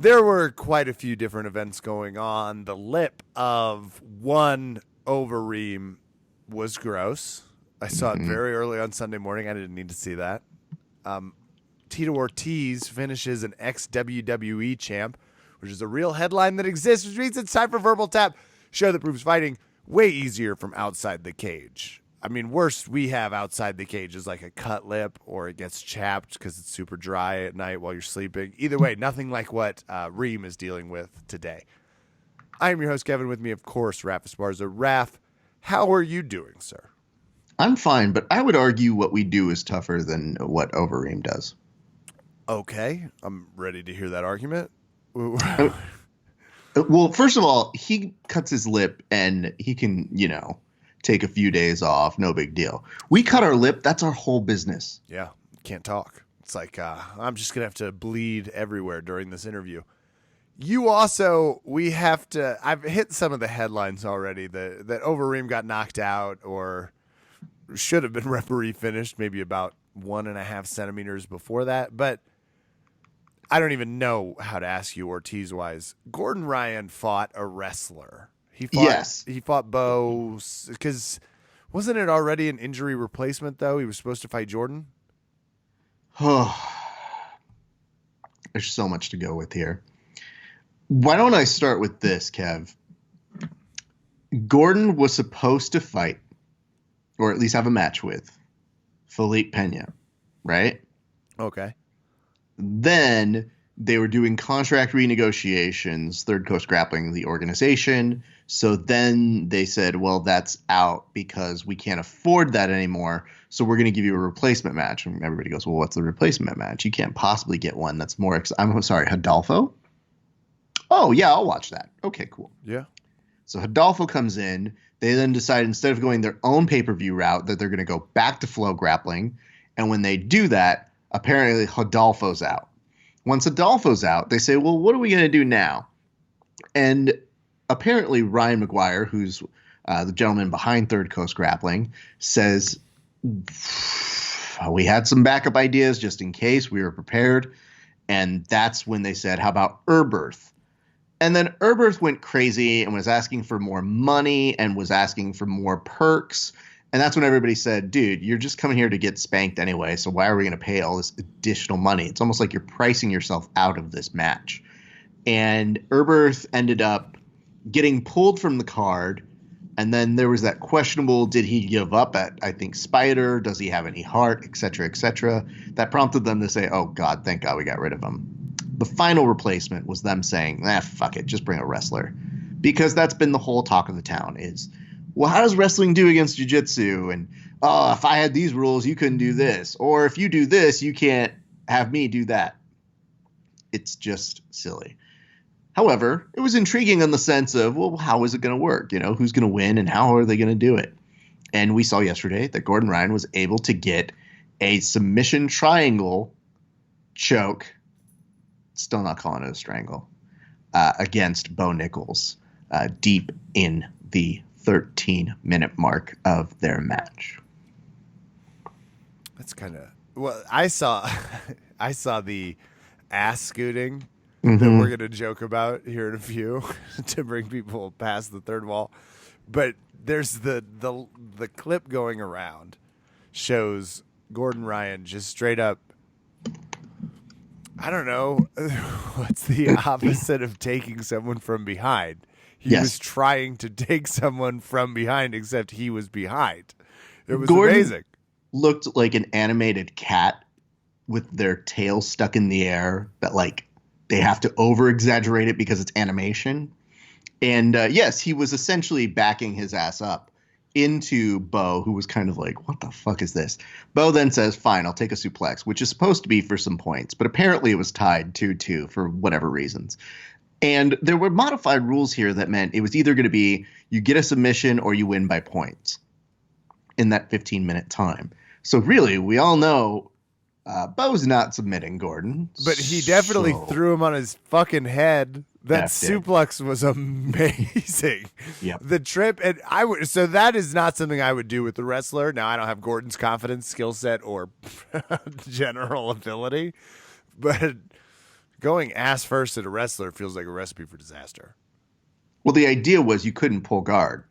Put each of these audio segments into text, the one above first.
there were quite a few different events going on. The lip of one Overeem was gross. I saw it very early on Sunday morning. I didn't need to see that. Tito Ortiz finishes an ex-WWE champ, which is a real headline that exists, which means it's time for Verbal Tap, show that proves fighting way easier from outside the cage. I mean, worst we have outside the cage is like a cut lip or it gets chapped because it's super dry at night while you're sleeping. Either way, nothing like what Reem is dealing with today. I am your host, Kevin. With me, of course, Raph Esparza. Raph, how are you doing, sir? I'm fine, but I would argue what we do is tougher than what Overeem does. Okay, I'm ready to hear that argument. Well, first of all, he cuts his lip and he can, take a few days off. No big deal. We cut our lip. That's our whole business. Yeah, can't talk. It's like I'm just going to have to bleed everywhere during this interview. You also, I've hit some of the headlines already that Overeem got knocked out or should have been referee finished maybe about 1.5 centimeters before that. But I don't even know how to ask you Ortiz-wise. Gordon Ryan fought a wrestler. He fought Bo because wasn't it already an injury replacement, though? He was supposed to fight Jordan. There's so much to go with here. Why don't I start with this, Kev? Gordon was supposed to fight, or at least have a match with, Felipe Pena, right? Okay. Then they were doing contract renegotiations, Third Coast Grappling, the organization. So then they said, well, that's out because we can't afford that anymore. So we're going to give you a replacement match. And everybody goes, well, what's the replacement match? You can't possibly get one that's more I'm sorry, Hidalgo? Oh, yeah, I'll watch that. Okay, cool. Yeah. So Hidalgo comes in. They then decide instead of going their own pay-per-view route that they're going to go back to Flow Grappling. And when they do that, apparently Hidalgo's out. Once Hidalgo's out, they say, well, what are we going to do now? And apparently Ryan McGuire, who's the gentleman behind Third Coast Grappling, says, we had some backup ideas just in case. We were prepared. And that's when they said, how about Urberth? And then Urberth went crazy and was asking for more money and was asking for more perks. And that's when everybody said, dude, you're just coming here to get spanked anyway. So why are we going to pay all this additional money? It's almost like you're pricing yourself out of this match. And Urberth ended up getting pulled from the card. And then there was that questionable, did he give up at, I think, Spider? Does he have any heart, et cetera, et cetera? That prompted them to say, oh, God, thank God we got rid of him. The final replacement was them saying, fuck it, just bring a wrestler. Because that's been the whole talk of the town is, well, how does wrestling do against jiu-jitsu? And, if I had these rules, you couldn't do this. Or if you do this, you can't have me do that. It's just silly. However, it was intriguing in the sense of, well, how is it going to work? Who's going to win and how are they going to do it? And we saw yesterday that Gordon Ryan was able to get a submission triangle choke, still not calling it a strangle, against Bo Nichols deep in the 13-minute mark of their match. That's kind of I saw the ass scooting that we're going to joke about here in a few to bring people past the third wall. But there's the clip going around shows Gordon Ryan just straight up, I don't know, what's the opposite of taking someone from behind? He was trying to take someone from behind, except he was behind. It was Gordon amazing. Looked like an animated cat with their tail stuck in the air that, like, they have to over-exaggerate it because it's animation. And, yes, he was essentially backing his ass up into Bo, who was kind of like, what the fuck is this? Bo then says, fine, I'll take a suplex, which is supposed to be for some points. But apparently it was tied 2-2 for whatever reasons. And there were modified rules here that meant it was either going to be you get a submission or you win by points in that 15-minute time. So really, we all know Bo's not submitting Gordon. But he definitely threw him on his fucking head. That suplex was amazing. Yep. The trip, and so that is not something I would do with the wrestler. Now, I don't have Gordon's confidence, skill set, or general ability, but Going ass first at a wrestler feels like a recipe for disaster. Well, the idea was you couldn't pull guard.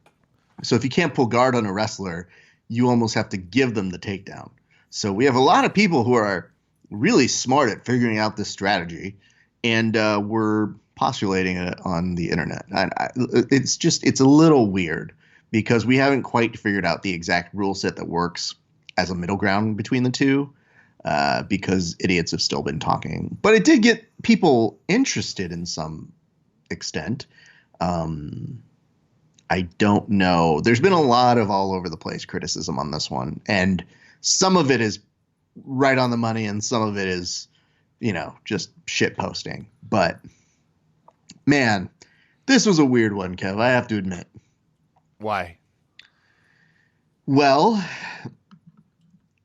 So if you can't pull guard on a wrestler, you almost have to give them the takedown. So we have a lot of people who are really smart at figuring out this strategy, and we're postulating it on the internet. It's a little weird because we haven't quite figured out the exact rule set that works as a middle ground between the two, because idiots have still been talking. But it did get people interested in some extent. I don't know. There's been a lot of all over the place criticism on this one, and some of it is right on the money, and some of it is, just shit posting. But man, this was a weird one, Kev. I have to admit. Why? Well,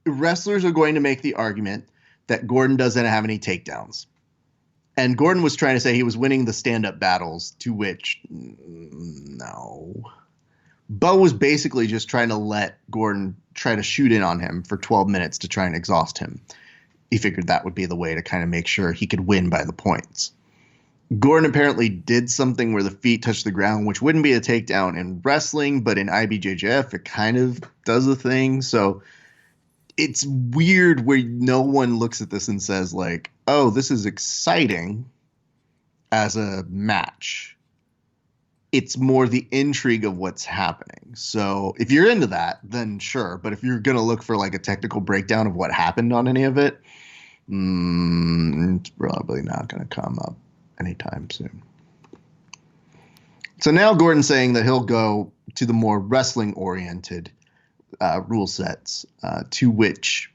wrestlers are going to make the argument that Gordon doesn't have any takedowns. And Gordon was trying to say he was winning the stand-up battles, to which, no. Bo was basically just trying to let Gordon try to shoot in on him for 12 minutes to try and exhaust him. He figured that would be the way to kind of make sure he could win by the points. Gordon apparently did something where the feet touched the ground, which wouldn't be a takedown in wrestling, but in IBJJF, it kind of does a thing. So it's weird where no one looks at this and says, like, oh, this is exciting as a match. It's more the intrigue of what's happening. So if you're into that, then sure. But if you're going to look for like a technical breakdown of what happened on any of it, it's probably not going to come up anytime soon. So now Gordon's saying that he'll go to the more wrestling-oriented rule sets, to which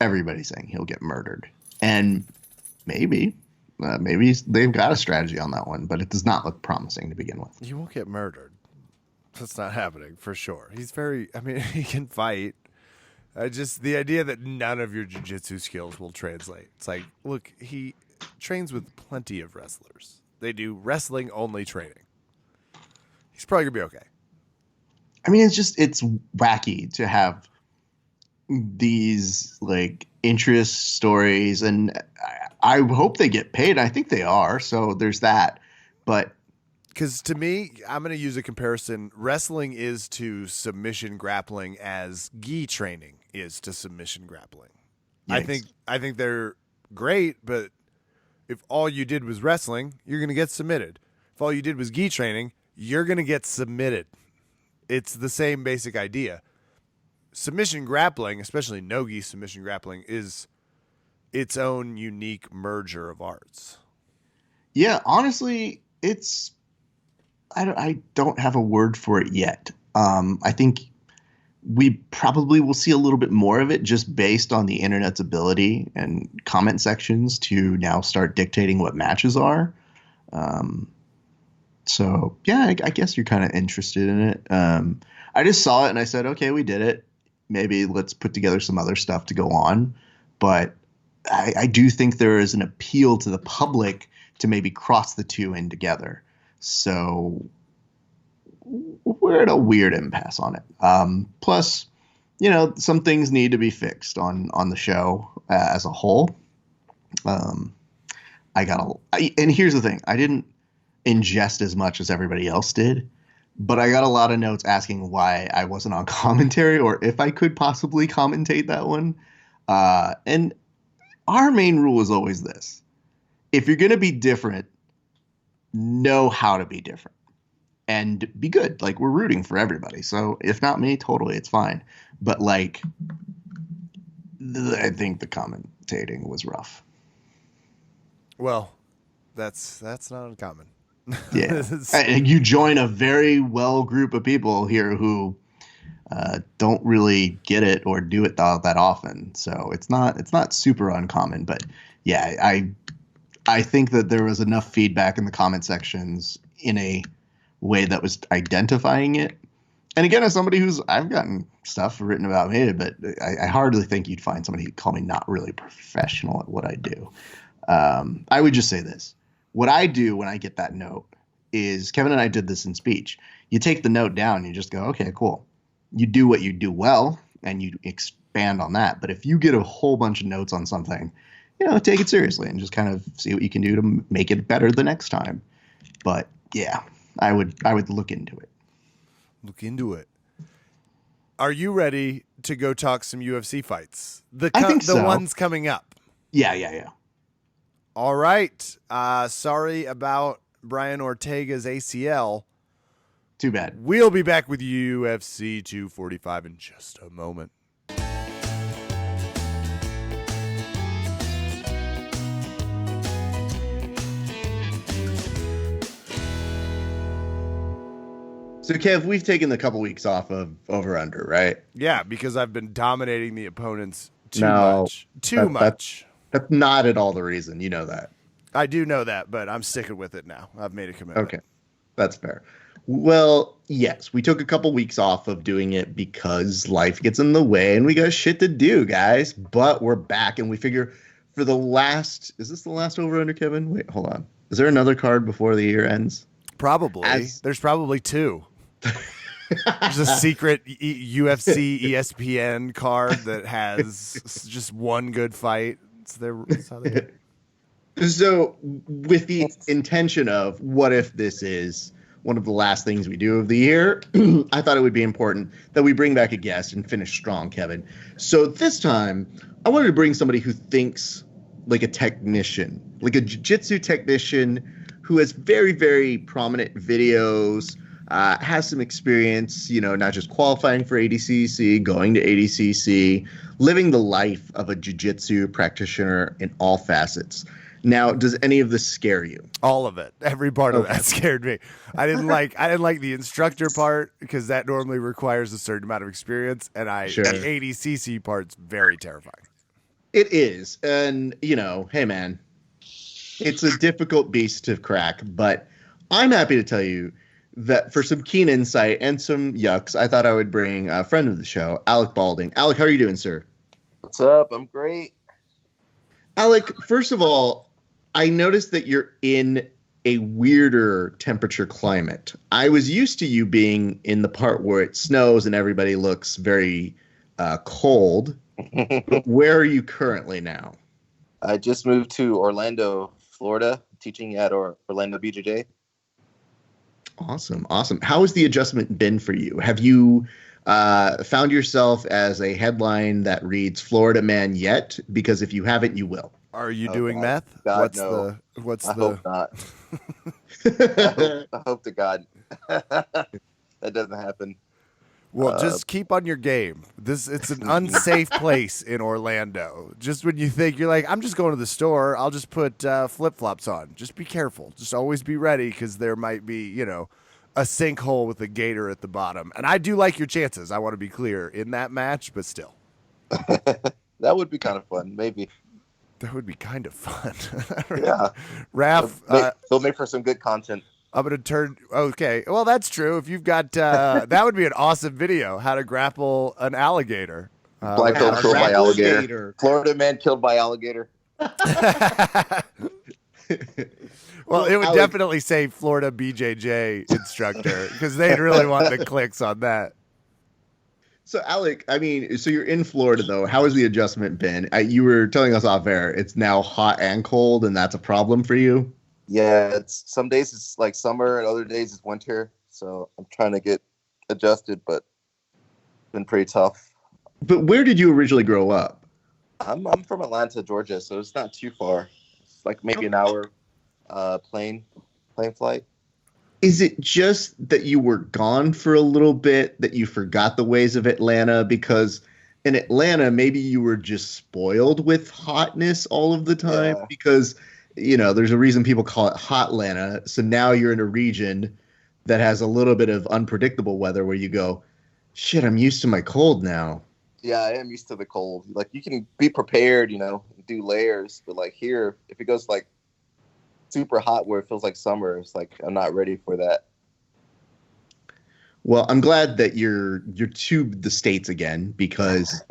everybody's saying he'll get murdered. And maybe they've got a strategy on that one, but it does not look promising to begin with. You won't get murdered. That's not happening for sure. He can fight. The idea that none of your jiu-jitsu skills will translate. It's like, look, he trains with plenty of wrestlers. They do wrestling-only training. He's probably going to be okay. I mean, it's wacky to have these like interest stories, and I hope they get paid. I think they are. So there's that. But because to me, I'm going to use a comparison. Wrestling is to submission grappling as gi training is to submission grappling. Yikes. I think they're great, but if all you did was wrestling, you're going to get submitted. If all you did was gi training, you're going to get submitted. It's the same basic idea. Submission grappling, especially no-gi submission grappling, is its own unique merger of arts. Yeah, honestly, I don't have a word for it yet. I think we probably will see a little bit more of it just based on the internet's ability and comment sections to now start dictating what matches are. So, yeah, I guess you're kind of interested in it. I just saw it and I said, okay, we did it. Maybe let's put together some other stuff to go on. But I do think there is an appeal to the public to maybe cross the two in together. So we're at a weird impasse on it. Plus, some things need to be fixed on the show as a whole. And here's the thing. I didn't ingest as much as everybody else did, but I got a lot of notes asking why I wasn't on commentary or if I could possibly commentate that one. And our main rule is always this. If you're going to be different, know how to be different and be good. Like, we're rooting for everybody. So if not me, totally, it's fine. But like, I think the commentating was rough. Well, that's not uncommon. Yeah. You join a very well group of people here who don't really get it or do it that often. So it's not super uncommon, but yeah, I think that there was enough feedback in the comment sections in a way that was identifying it. And again, as somebody I've gotten stuff written about me, but I hardly think you'd find somebody who'd call me not really professional at what I do. I would just say this. What I do when I get that note is, Kevin and I did this in speech. You take the note down and you just go, okay, cool. You do what you do well and you expand on that. But if you get a whole bunch of notes on something, take it seriously and just kind of see what you can do to make it better the next time. But yeah, I would look into it. Look into it. Are you ready to go talk some UFC fights? I think the so. ones coming up. Yeah. All right. Sorry about Brian Ortega's ACL. Too bad. We'll be back with UFC 245 in just a moment. So, Kev, we've taken a couple weeks off of Over Under, right? Yeah, because I've been dominating the opponents too No, much. Too much. That's not at all the reason. You know that. I do know that, but I'm sticking with it now. I've made a commitment. Okay, that's fair. Well, yes, we took a couple weeks off of doing it because life gets in the way and we got shit to do, guys. But we're back and we figure for the last, is this the last Over Under, Kevin? Wait, hold on. Is there another card before the year ends? Probably. There's probably two. There's a secret UFC ESPN card that has just one good fight. That's how they do it. So, with the intention of what if this is one of the last things we do of the year, I thought it would be important that we bring back a guest and finish strong, Kevin. So this time, I wanted to bring somebody who thinks like a technician, like a jiu-jitsu technician who has very, very prominent videos, has some experience, not just qualifying for ADCC, going to ADCC, living the life of a jiu-jitsu practitioner in all facets. Now, does any of this scare you? All of it. Every part of that scared me. I didn't like the instructor part because that normally requires a certain amount of experience, and the ADCC part's very terrifying. It is. And, hey man, it's a difficult beast to crack, but I'm happy to tell you that for some keen insight and some yucks, I thought I would bring a friend of the show, Alec Baulding. Alec, how are you doing, sir? What's up? I'm great. Alec, first of all, I noticed that you're in a weirder temperature climate. I was used to you being in the part where it snows and everybody looks very cold. But where are you currently now? I just moved to Orlando, Florida, teaching at Orlando BJJ. Awesome. How has the adjustment been for you? Have you found yourself as a headline that reads Florida man yet? Because if you haven't, you will. Are you doing meth? God, no. I hope not. I hope to God that doesn't happen. Well, just keep on your game. It's an unsafe place in Orlando. Just when you think you're like, I'm just going to the store, I'll just put flip-flops on. Just be careful. Just always be ready because there might be, a sinkhole with a gator at the bottom. And I do like your chances. I want to be clear in that match, but still. That would be kind of fun, maybe. That would be kind of fun. Yeah. Raph. They'll make for some good content. I'm going to turn. Okay. Well, that's true. If you've got, that would be an awesome video. How to grapple an alligator. Black belt killed by alligator. Florida man killed by alligator. Well, it would definitely say Florida BJJ instructor because they'd really want the clicks on that. So, Alec, so you're in Florida, though. How has the adjustment been? You were telling us off air, it's now hot and cold, and that's a problem for you? Yeah, some days it's like summer, and other days it's winter. So I'm trying to get adjusted, but it's been pretty tough. But where did you originally grow up? I'm from Atlanta, Georgia, so it's not too far. It's like maybe an hour plane flight. Is it just that you were gone for a little bit, that you forgot the ways of Atlanta? Because in Atlanta, maybe you were just spoiled with hotness all of the time. Yeah. Because, there's a reason people call it Hot Atlanta. So now you're in a region that has a little bit of unpredictable weather where you go, shit, I'm used to my cold now. Yeah, I am used to the cold. Like, you can be prepared, do layers. But, like, here, if it goes, like, super hot where it feels like summer, it's like I'm not ready for that. Well, I'm glad that you're to the States again because,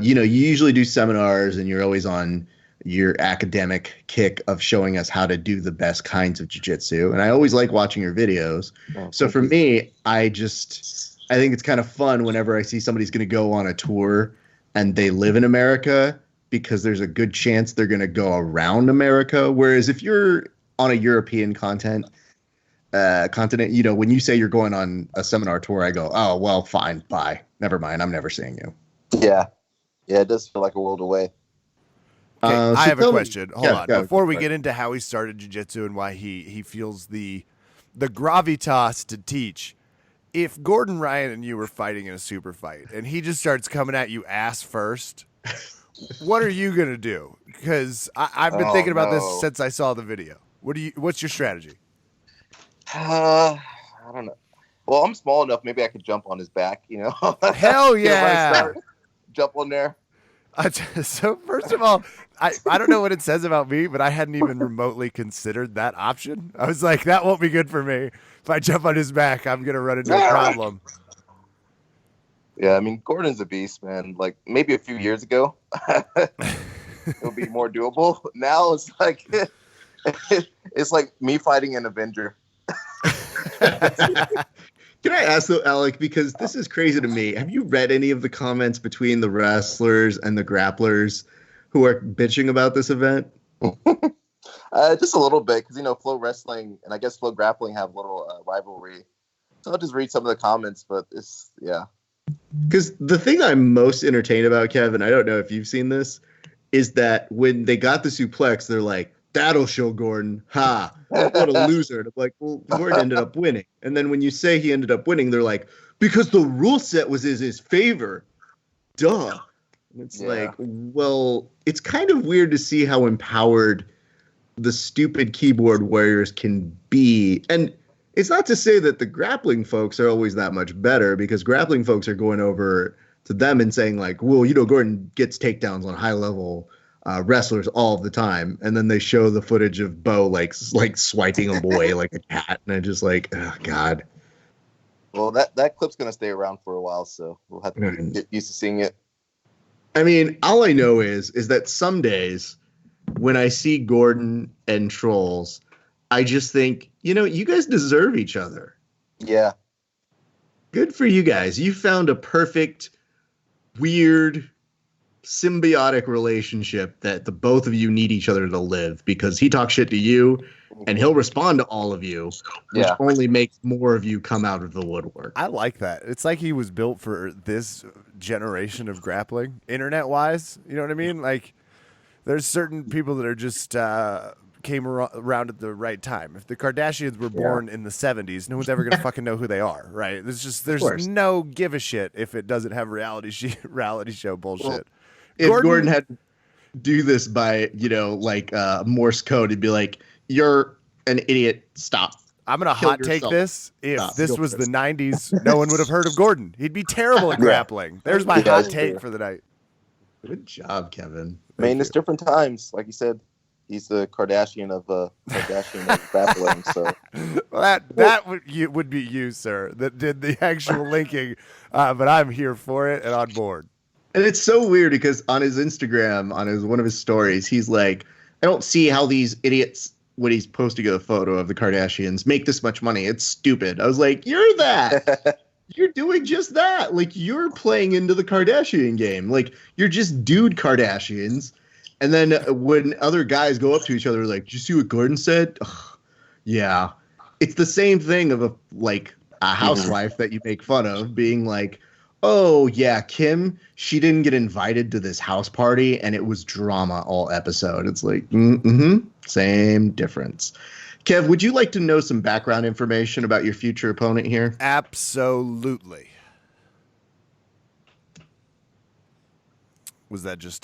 you usually do seminars and you're always on your academic kick of showing us how to do the best kinds of jiu-jitsu. And I always like watching your videos. Oh, so for me, I think it's kind of fun whenever I see somebody's going to go on a tour and they live in America because there's a good chance they're going to go around America. Whereas if you're on a European continent, when you say you're going on a seminar tour, I go, oh, well, fine, bye. Never mind. I'm never seeing you. Yeah. Yeah, it does feel like a world away. Okay, I have a question. Hold on. Go, Before we get into how he started jiu-jitsu and why he feels the gravitas to teach, if Gordon Ryan and you were fighting in a super fight and he just starts coming at you ass first, what are you going to do? Because I've been thinking about this since I saw the video. What's your strategy? I don't know. Well, I'm small enough. Maybe I could jump on his back, Hell yeah. Jump on there. So first of all, I don't know what it says about me, but I hadn't even remotely considered that option. I was like, that won't be good for me. If I jump on his back, I'm going to run into a problem. Yeah, I mean, Gordon's a beast, man. Like, maybe a few years ago, it would be more doable. Now it's like it's like me fighting an Avenger. Can I ask though, Alec, because this is crazy to me. Have you read any of the comments between the wrestlers and the grapplers who are bitching about this event? Just a little bit, because Flow Wrestling and I guess Flow Grappling have a little rivalry. So I'll just read some of the comments, but yeah. Because the thing I'm most entertained about, Kevin, I don't know if you've seen this, is that when they got the suplex, they're like, that'll show Gordon. Ha, what a loser. And I'm like, well, Gordon ended up winning. And then when you say he ended up winning, they're like, because the rule set was in his favor. Duh. And it's like, well, it's kind of weird to see how empowered the stupid keyboard warriors can be. And it's not to say that the grappling folks are always that much better, because grappling folks are going over to them and saying like, well, Gordon gets takedowns on high level wrestlers all the time. And then they show the footage of Bo like swiping him away like a cat. And I'm just like, oh, God. Well, that clip's going to stay around for a while, so we'll have to get used to seeing it. I mean, all I know is that some days when I see Gordon and Trolls, I just think, you guys deserve each other. Yeah. Good for you guys. You found a perfect, weird, symbiotic relationship that the both of you need each other to live, because he talks shit to you and he'll respond to all of you, which only makes more of you come out of the woodwork. I like that. It's like he was built for this generation of grappling, internet-wise. You know what I mean? Like, there's certain people that are just came around at the right time. If the Kardashians were born in the 70s, no one's ever going to fucking know who they are, right? There's no give a shit if it doesn't have reality show bullshit. Well, if Gordon had to do this by, Morse code, he'd be like, you're an idiot, stop. I'm going to hot take this. If this was the 90s, no one would have heard of Gordon. He'd be terrible at grappling. There's my hot take for the night. Good job, Kevin. It's different times. Like you said, he's the Kardashian of grappling. So, well, that would be you, sir, that did the actual linking. But I'm here for it and on board. And it's so weird because on his Instagram, on one of his stories, he's like, I don't see how these idiots, when he's posting a photo of the Kardashians, make this much money. It's stupid. I was like, you're that. You're doing just that. Like, you're playing into the Kardashian game. Like, you're just dude Kardashians. And then when other guys go up to each other, like, did you see what Gordon said? Ugh, yeah. It's the same thing of a housewife that you make fun of being like, oh, yeah, Kim, she didn't get invited to this house party, and it was drama all episode. It's like, same difference. Kev, would you like to know some background information about your future opponent here? Absolutely. Was that just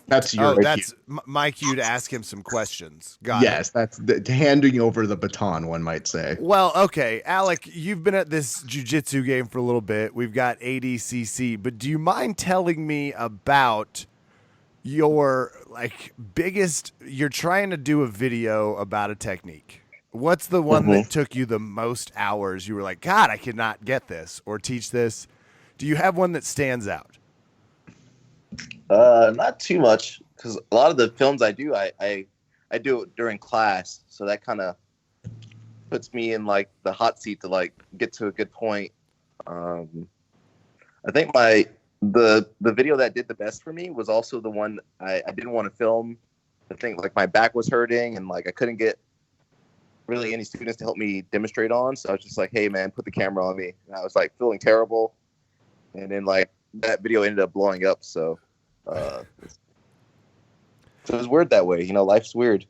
that's your that's my cue to ask him some questions. Got yes, it. That's handing over the baton, one might say. Well, okay, Alec, you've been at this jiu-jitsu game for a little bit. We've got ADCC, but do you mind telling me about your biggest? You're trying to do a video about a technique. What's the one that took you the most hours? You were like, God, I cannot get this or teach this. Do you have one that stands out? Not too much, because a lot of the films I do, I do it during class, so that kind of puts me in like the hot seat to like get to a good point. I think the video that did the best for me was also the one I didn't want to film. The thing, like, my back was hurting and like I couldn't get really any students to help me demonstrate on. So I was just like, hey man, put the camera on me. And I was like feeling terrible. And then like that video ended up blowing up. So so it was weird that way. You know, life's weird.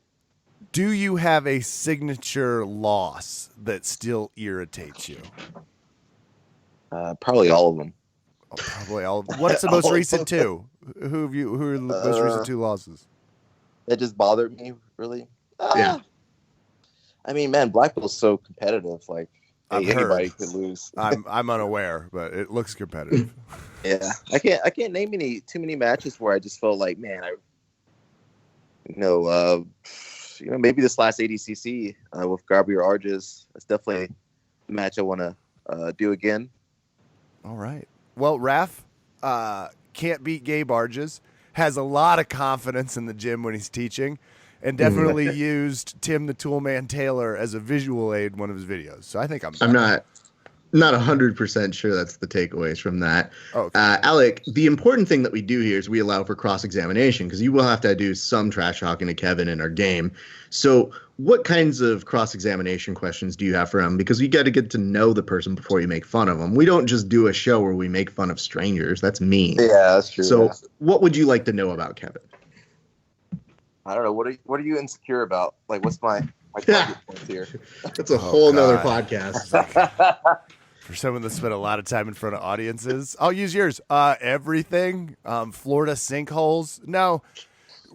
Do you have a signature loss that still irritates you? Probably all of them. Oh, probably all. What's the most recent two? Who are the most recent two losses? That just bothered me, really. Yeah. I mean, man, black belt's so competitive. Like, I've anybody heard. could lose. I'm unaware, but it looks competitive. Yeah, I can't name too many matches where I just felt like, man, maybe this last ADCC with Gabriel Arges. That's definitely a match I want to do again. All right. Well, Raf can't beat Gabe Arges. Has a lot of confidence in the gym when he's teaching, and definitely used Tim the Toolman Taylor as a visual aid in one of his videos. So I think I'm not 100% sure that's the takeaways from that. Okay. Alec, the important thing that we do here is we allow for cross-examination, because you will have to do some trash talking to Kevin in our game. So what kinds of cross-examination questions do you have for him? Because you got to get to know the person before you make fun of them. We don't just do a show where we make fun of strangers. That's mean. Yeah, that's true. So what would you like to know about Kevin? I don't know. What are you insecure about? Like, what's my target points here? That's a whole nother podcast. For someone that spent a lot of time in front of audiences, I'll use yours. Everything. Florida sinkholes. No.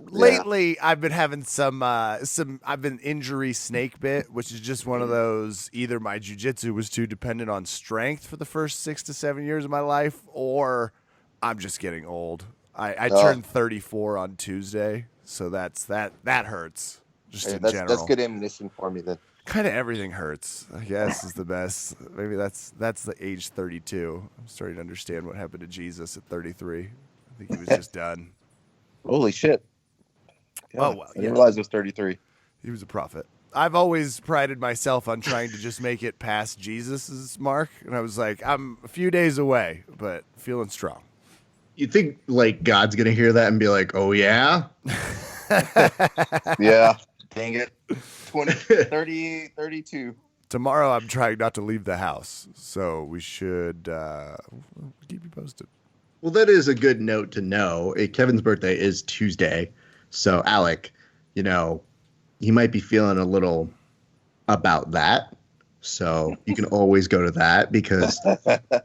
Lately, I've been having some. I've been injury snake bit, which is just one of those. Either my jiu-jitsu was too dependent on strength for the first 6 to 7 years of my life, or I'm just getting old. I turned 34 on Tuesday, so that hurts. Just in general. That's good ammunition for me then. Kind of everything hurts, I guess, is the best. Maybe that's the age 32. I'm starting to understand what happened to Jesus at 33. I think he was just done. Holy shit. Yeah, Oh, well, I didn't realize it was 33. He was a prophet. I've always prided myself on trying to just make it past Jesus's mark, and I was like, I'm a few days away, but feeling strong. You think like God's gonna hear that and be like, "Oh yeah"? Yeah. Dang it. 30, 32. Tomorrow I'm trying not to leave the house, so we should keep you posted. Well, that is a good note to know. Kevin's birthday is Tuesday, so Alec, he might be feeling a little about that. So you can always go to that, because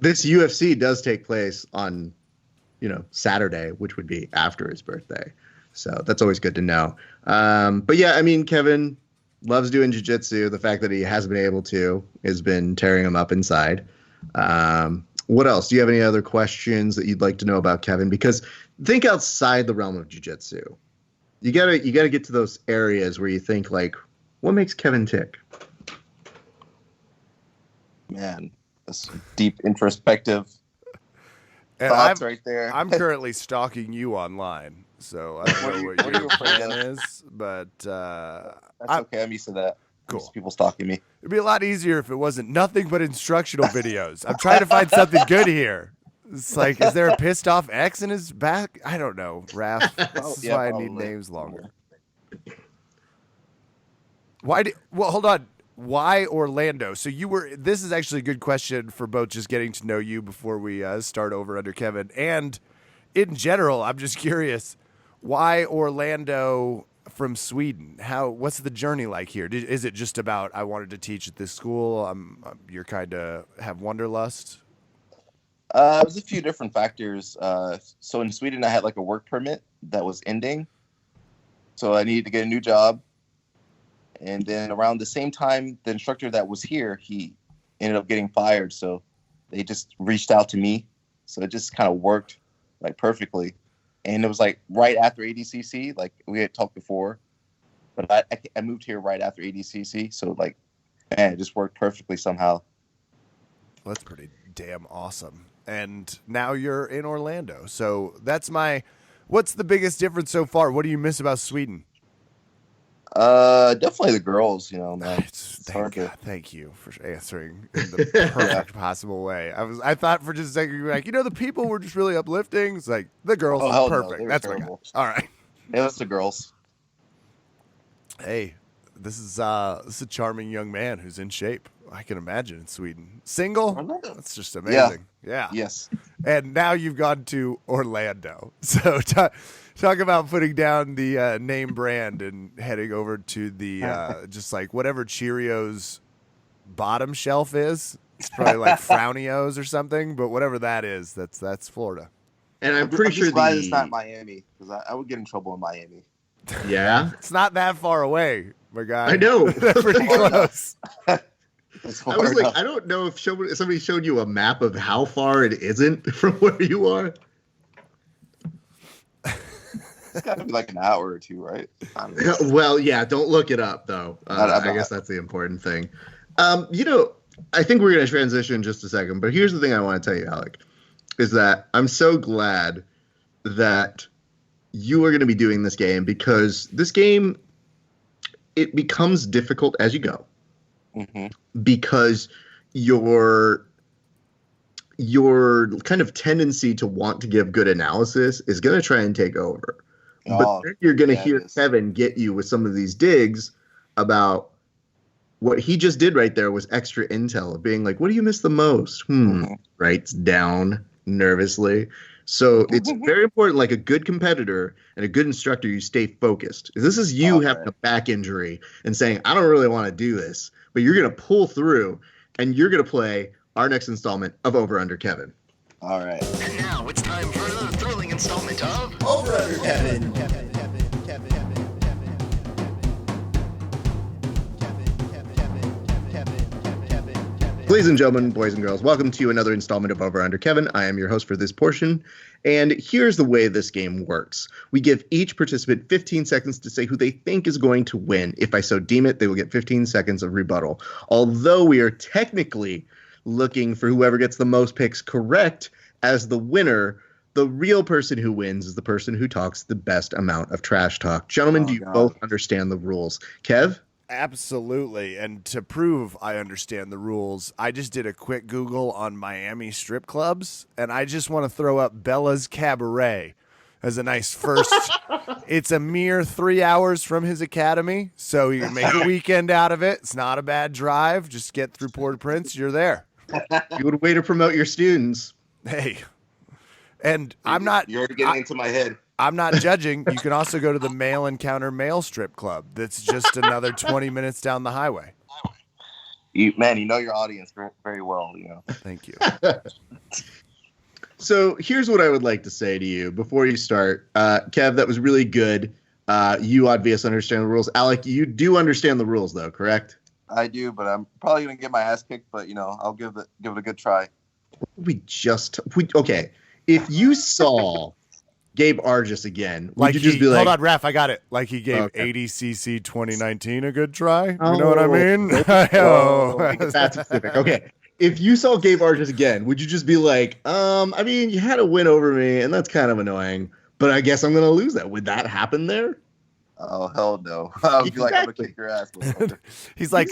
this UFC does take place on, Saturday, which would be after his birthday. So that's always good to know. But yeah, I mean, Kevin loves doing jiu-jitsu. The fact that he has been able to has been tearing him up inside. What else? Do you have any other questions that you'd like to know about Kevin? Because think outside the realm of jiu-jitsu. You gotta get to those areas where you think, like, what makes Kevin tick? Man, that's deep introspective And thoughts right there. I'm currently stalking you online, so I don't know what your plan is, but That's okay. I'm used to that. Cool. I'm used to people stalking me. It'd be a lot easier if it wasn't nothing but instructional videos. I'm trying to find something good here. It's like, is there a pissed off X in his back? I don't know, Raph. This is why I need names longer. Hold on. Why Orlando? So this is actually a good question for both just getting to know you before we start over under Kevin. And in general, I'm just curious, why Orlando from Sweden? What's the journey like here? Is it just about, I wanted to teach at this school? You're kind of have wanderlust? It was a few different factors. So in Sweden, I had like a work permit that was ending. So I needed to get a new job. And then around the same time, the instructor that was here, he ended up getting fired. So they just reached out to me. So it just kind of worked like perfectly. And it was like right after ADCC, like we had talked before. But I moved here right after ADCC. So like, man, it just worked perfectly somehow. Well, that's pretty damn awesome. And now you're in Orlando. So what's the biggest difference so far? What do you miss about Sweden? Definitely the girls, man. Thank you for answering in the perfect possible way. I thought for just a second you were like, the people were just really uplifting. It's like the girls, Oh, hell no, perfect. they were That's terrible. all right. It was the girls. Hey, this is a charming young man who's in shape. I can imagine in Sweden. Single? That's just amazing. Yeah. Yes. And now you've gone to Orlando. So talk about putting down the name brand and heading over to the just like whatever Cheerios bottom shelf is. It's probably like Frownios or something, but whatever that is, that's Florida. And I'm pretty sure glad it's not Miami, because I would get in trouble in Miami. Yeah. It's not that far away, my guy. I know. That's pretty close. I was like, I don't know if somebody showed you a map of how far it isn't from where you are. It's got to be like an hour or two, right? Well, yeah, don't look it up, though. I guess that's the important thing. I think we're going to transition in just a second, but here's the thing I want to tell you, Alec, is that I'm so glad that you are going to be doing this game, because this game, it becomes difficult as you go. Mm-hmm. Because your kind of tendency to want to give good analysis is going to try and take over. But then you're going to hear Kevin get you with some of these digs about what he just did right there was extra intel of being like, what do you miss the most? Writes down nervously. So it's very important, like a good competitor and a good instructor, you stay focused. This is you having a back injury and saying, I don't really want to do this, but you're going to pull through and you're going to play our next installment of Over Under Kevin. All right. And now it's time for another thrilling installment of Over Under Kevin. Ladies and gentlemen, boys and girls, welcome to another installment of Over Under Kevin. I am your host for this portion, and here's the way this game works. We give each participant 15 seconds to say who they think is going to win. If I so deem it, they will get 15 seconds of rebuttal. Although we are technically looking for whoever gets the most picks correct as the winner, the real person who wins is the person who talks the best amount of trash talk. Gentlemen, do you both understand the rules? Kev? Absolutely. And to prove I understand the rules, I just did a quick Google on Miami strip clubs, and I just want to throw up Bella's Cabaret as a nice first. It's a mere 3 hours from his academy, so you can make a weekend out of it. It's not a bad drive. Just get through Port-au-Prince. You're there. Good way to promote your students. Hey. And I'm not... You're already getting into my head. I'm not judging. You can also go to the Male Encounter Male Strip Club. That's just another 20 minutes down the highway. You know your audience very, very well. Thank you. So here's what I would like to say to you before you start. Kev, that was really good. You obviously understand the rules. Alec, you do understand the rules, though, correct? I do, but I'm probably going to get my ass kicked, but, I'll give it a good try. Okay. If you saw Gabe Argus again, would you just be like... Hold on, Ref, I got it. Like he gave ADCC 2019 a good try? You know what I mean? That's specific. Okay. If you saw Gabe Argus again, would you just be like, you had a win over me, and that's kind of annoying, but I guess I'm going to lose that. Would that happen there? Oh, hell no. I would be like, I'm going to kick your ass. He's like,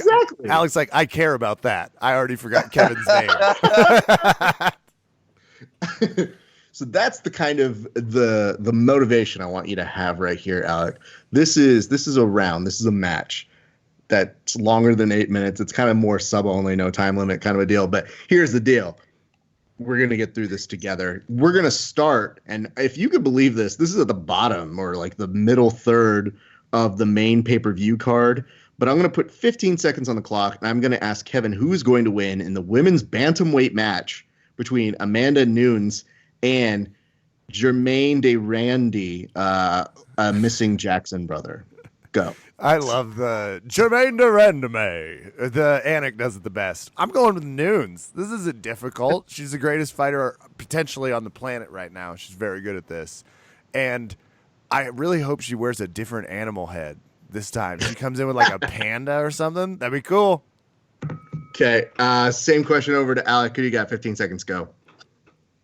Alex, like, I care about that. I already forgot Kevin's name. So that's the kind of the motivation I want you to have right here, Alec. This is a round. This is a match that's longer than 8 minutes. It's kind of more sub only, no time limit kind of a deal. But here's the deal. We're going to get through this together. We're going to start. And if you could believe this is at the bottom or like the middle third of the main pay-per-view card. But I'm going to put 15 seconds on the clock. And I'm going to ask Kevin who is going to win in the women's bantamweight match between Amanda Nunes and Jermaine de Randy, a missing Jackson brother. Go. I love the Jermaine de Randamie. The Anik does it the best. I'm going with Nunes. This isn't difficult. She's the greatest fighter potentially on the planet right now. She's very good at this. And I really hope she wears a different animal head this time. She comes in with like a panda or something. That'd be cool. Okay. Same question over to Alec. Who do you got? 15 seconds. Go.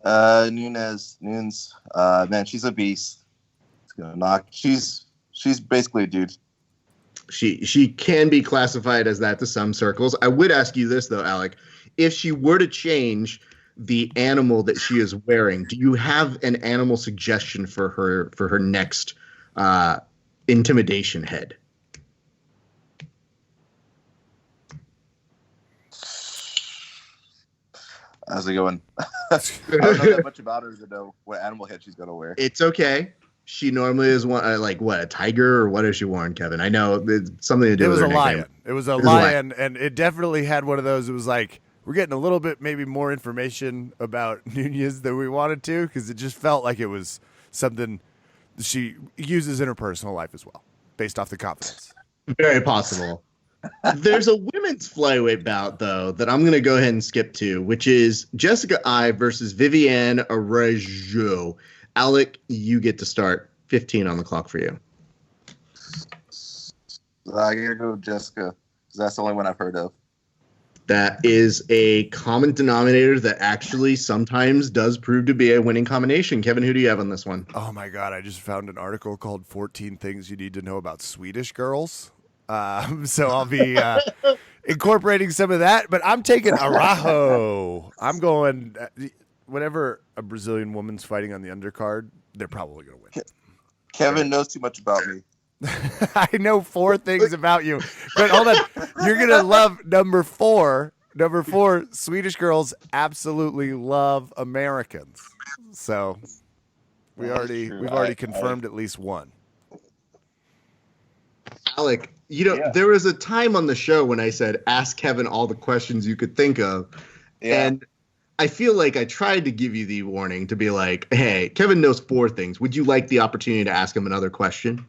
Nunes, man, she's a beast. It's gonna knock. She's basically a dude. She can be classified as that to some circles. I would ask you this though, Alec. If she were to change the animal that she is wearing, do you have an animal suggestion for her next intimidation head? How's it going? I don't know that much about her to know what animal head she's gonna wear. It's okay. She normally is one a tiger, or what is she wearing, Kevin? I know it's something to do with her lion. nickname. It was a lion, and it definitely had one of those. It was like, we're getting a little bit maybe more information about Nunes than we wanted to, because it just felt like it was something she uses in her personal life as well, based off the confidence. Very possible. There's a women's flyweight bout, though, that I'm going to go ahead and skip to, which is Jessica Eye versus Viviane Araújo. Alec, you get to start. 15 on the clock for you. I gotta go with Jessica, because that's the only one I've heard of. That is a common denominator that actually sometimes does prove to be a winning combination. Kevin, who do you have on this one? Oh, my God. I just found an article called 14 Things You Need to Know About Swedish Girls. So I'll be incorporating some of that, but I'm taking Araujo. I'm going, whenever a Brazilian woman's fighting on the undercard, they're probably going to win. Kevin knows too much about me. I know 4 things about you, but hold on. You're going to love number 4. Number 4, Swedish girls absolutely love Americans. So we've already confirmed at least one. Alec, there was a time on the show when I said, ask Kevin all the questions you could think of. Yeah. And I feel like I tried to give you the warning to be like, hey, Kevin knows 4 things. Would you like the opportunity to ask him another question?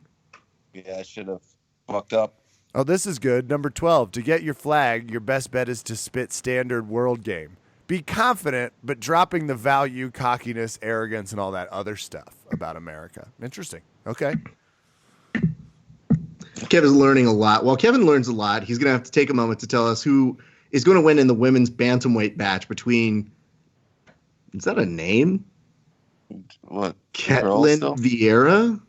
Yeah, I should have fucked up. Oh, this is good. Number 12, to get your flag, your best bet is to spit standard world game. Be confident, but dropping the value, cockiness, arrogance, and all that other stuff about America. Interesting. Okay. Kevin's learning a lot. Well, Kevin learns a lot. He's going to have to take a moment to tell us who is going to win in the women's bantamweight match between, is that a name? What? Ketlin Vieira?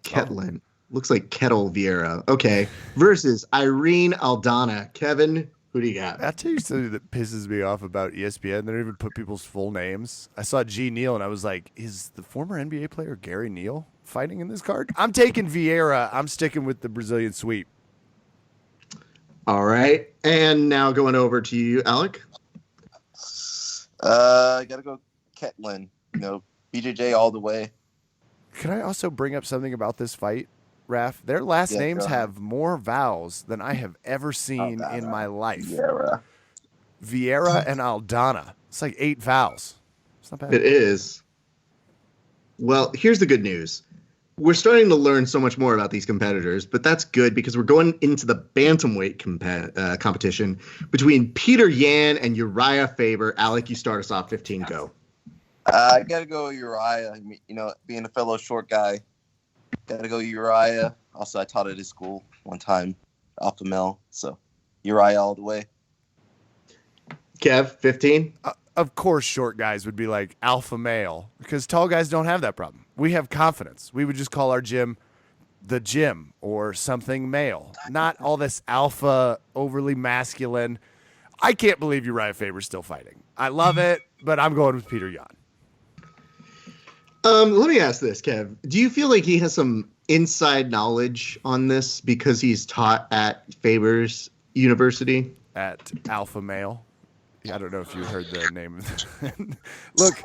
Ketlin. Looks like Kettle Vieira. Okay. Versus Irene Aldana. Kevin, who do you got? I'll tell you something that pisses me off about ESPN. They don't even put people's full names. I saw G. Neal, and I was like, is the former NBA player Gary Neal fighting in this card? I'm taking Vieira. I'm sticking with the Brazilian sweep. All right. And now going over to you, Alec. I got to go Ketlin. BJJ all the way. Can I also bring up something about this fight, Raph? Their last names have more vowels than I have ever seen in my life. Vieira and Aldana. It's like 8 vowels. It's not bad. It is. Well, here's the good news. We're starting to learn so much more about these competitors, but that's good because we're going into the bantamweight competition between Peter Yan and Uriah Faber. Alec, you start us off. 15, go. I got to go Uriah. Being a fellow short guy, got to go Uriah. Also, I taught at his school one time, Alpha Male. So, Uriah all the way. Kev, 15? Of course, short guys would be like alpha male because tall guys don't have that problem. We have confidence. We would just call our gym the gym or something male, not all this alpha, overly masculine. I can't believe Uriah Faber's still fighting. I love it, but I'm going with Peter Yan. Let me ask this, Kev. Do you feel like he has some inside knowledge on this because he's taught at Faber's University? At Alpha Male. I don't know if you heard the name of it. Look,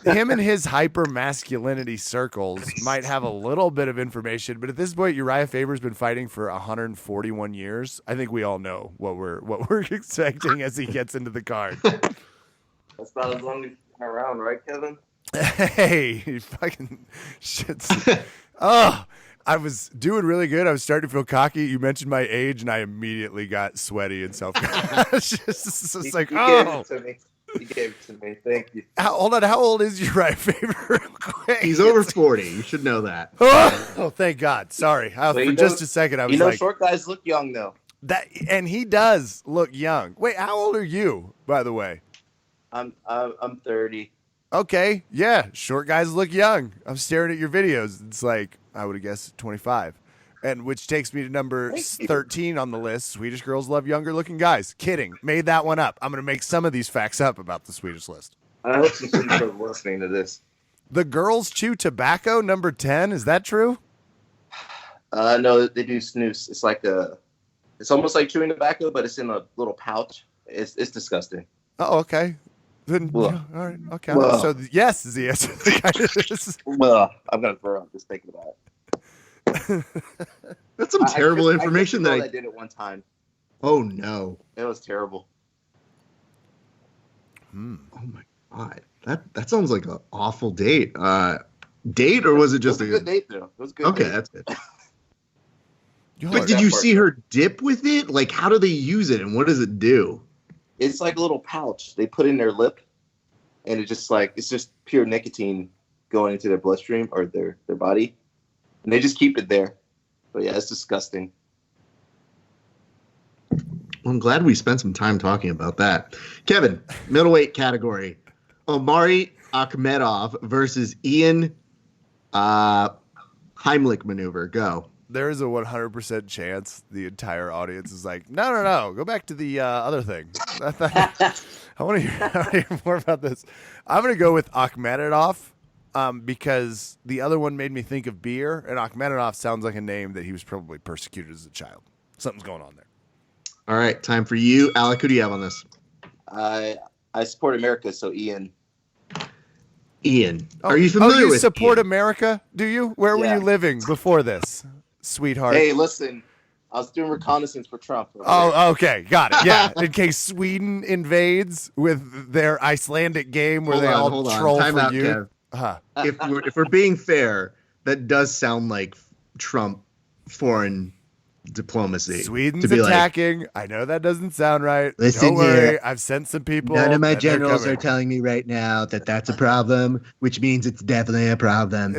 him and his hyper masculinity circles might have a little bit of information, but at this point, Uriah Faber's been fighting for 141 years. I think we all know what we're expecting as he gets into the card. That's about as long as he's been around, right, Kevin? Hey, fucking shits. Oh, I was doing really good. I was starting to feel cocky. You mentioned my age, and I immediately got sweaty and self-conscious. It's like, oh. He gave it to me. Thank you. Hold on. How old is Uriah Faber? He's over 40. You should know that. Oh, thank God. Sorry. For just a second, I was like. Short guys look young, though. And he does look young. Wait, how old are you, by the way? I'm 30. Okay. Yeah. Short guys look young. I'm staring at your videos. It's like, I would have guessed 25. And which takes me to number Thank you. 13 on the list. Swedish girls love younger looking guys. Kidding. Made that one up. I'm going to make some of these facts up about the Swedish list. I hope some students are listening to this. The girls chew tobacco, number 10. Is that true? No, they do snus. It's like it's almost like chewing tobacco, but it's in a little pouch. It's disgusting. Oh, okay. Then, Well. all right. Okay. Well. So, yes is the answer. Well, I'm gonna throw up just thinking about it. That's some terrible information I did it one time. Oh no! It was terrible. Oh my god, that sounds like an awful date. Date or was it just a good date though? It was a good. Okay, date. that's good. Y'all But are- did you part. see her dip with it? Like, how do they use it, and what does it do? It's like a little pouch they put in their lip, and it's just pure nicotine going into their bloodstream or their body, and they just keep it there. But yeah, it's disgusting. Well, I'm glad we spent some time talking about that. Kevin, middleweight category: Omari Akhmedov versus Ian Heimlich maneuver. Go. There is a 100% chance the entire audience is like, no, go back to the other thing. I want to hear more about this. I'm going to go with Akhmedov because the other one made me think of beer, and Akhmedov sounds like a name that he was probably persecuted as a child. Something's going on there. All right, time for you, Alec. Who do you have on this? I support America, so Ian. Ian. Are you familiar with support Ian? America? Do you? Where were Yeah. you living before this, sweetheart? Hey, listen, I was doing reconnaissance for Trump. Oh, okay. Got it. Yeah. In case Sweden invades with their Icelandic game where Hold on. troll Time for out, you. Kev. Huh. If we're being fair, that does sound like Trump foreign diplomacy. Sweden's to be attacking. I know that doesn't sound right. Listen Don't worry. here. I've sent some people. None of my and they're generals are coming. telling me right now that that's a problem, which means it's definitely a problem.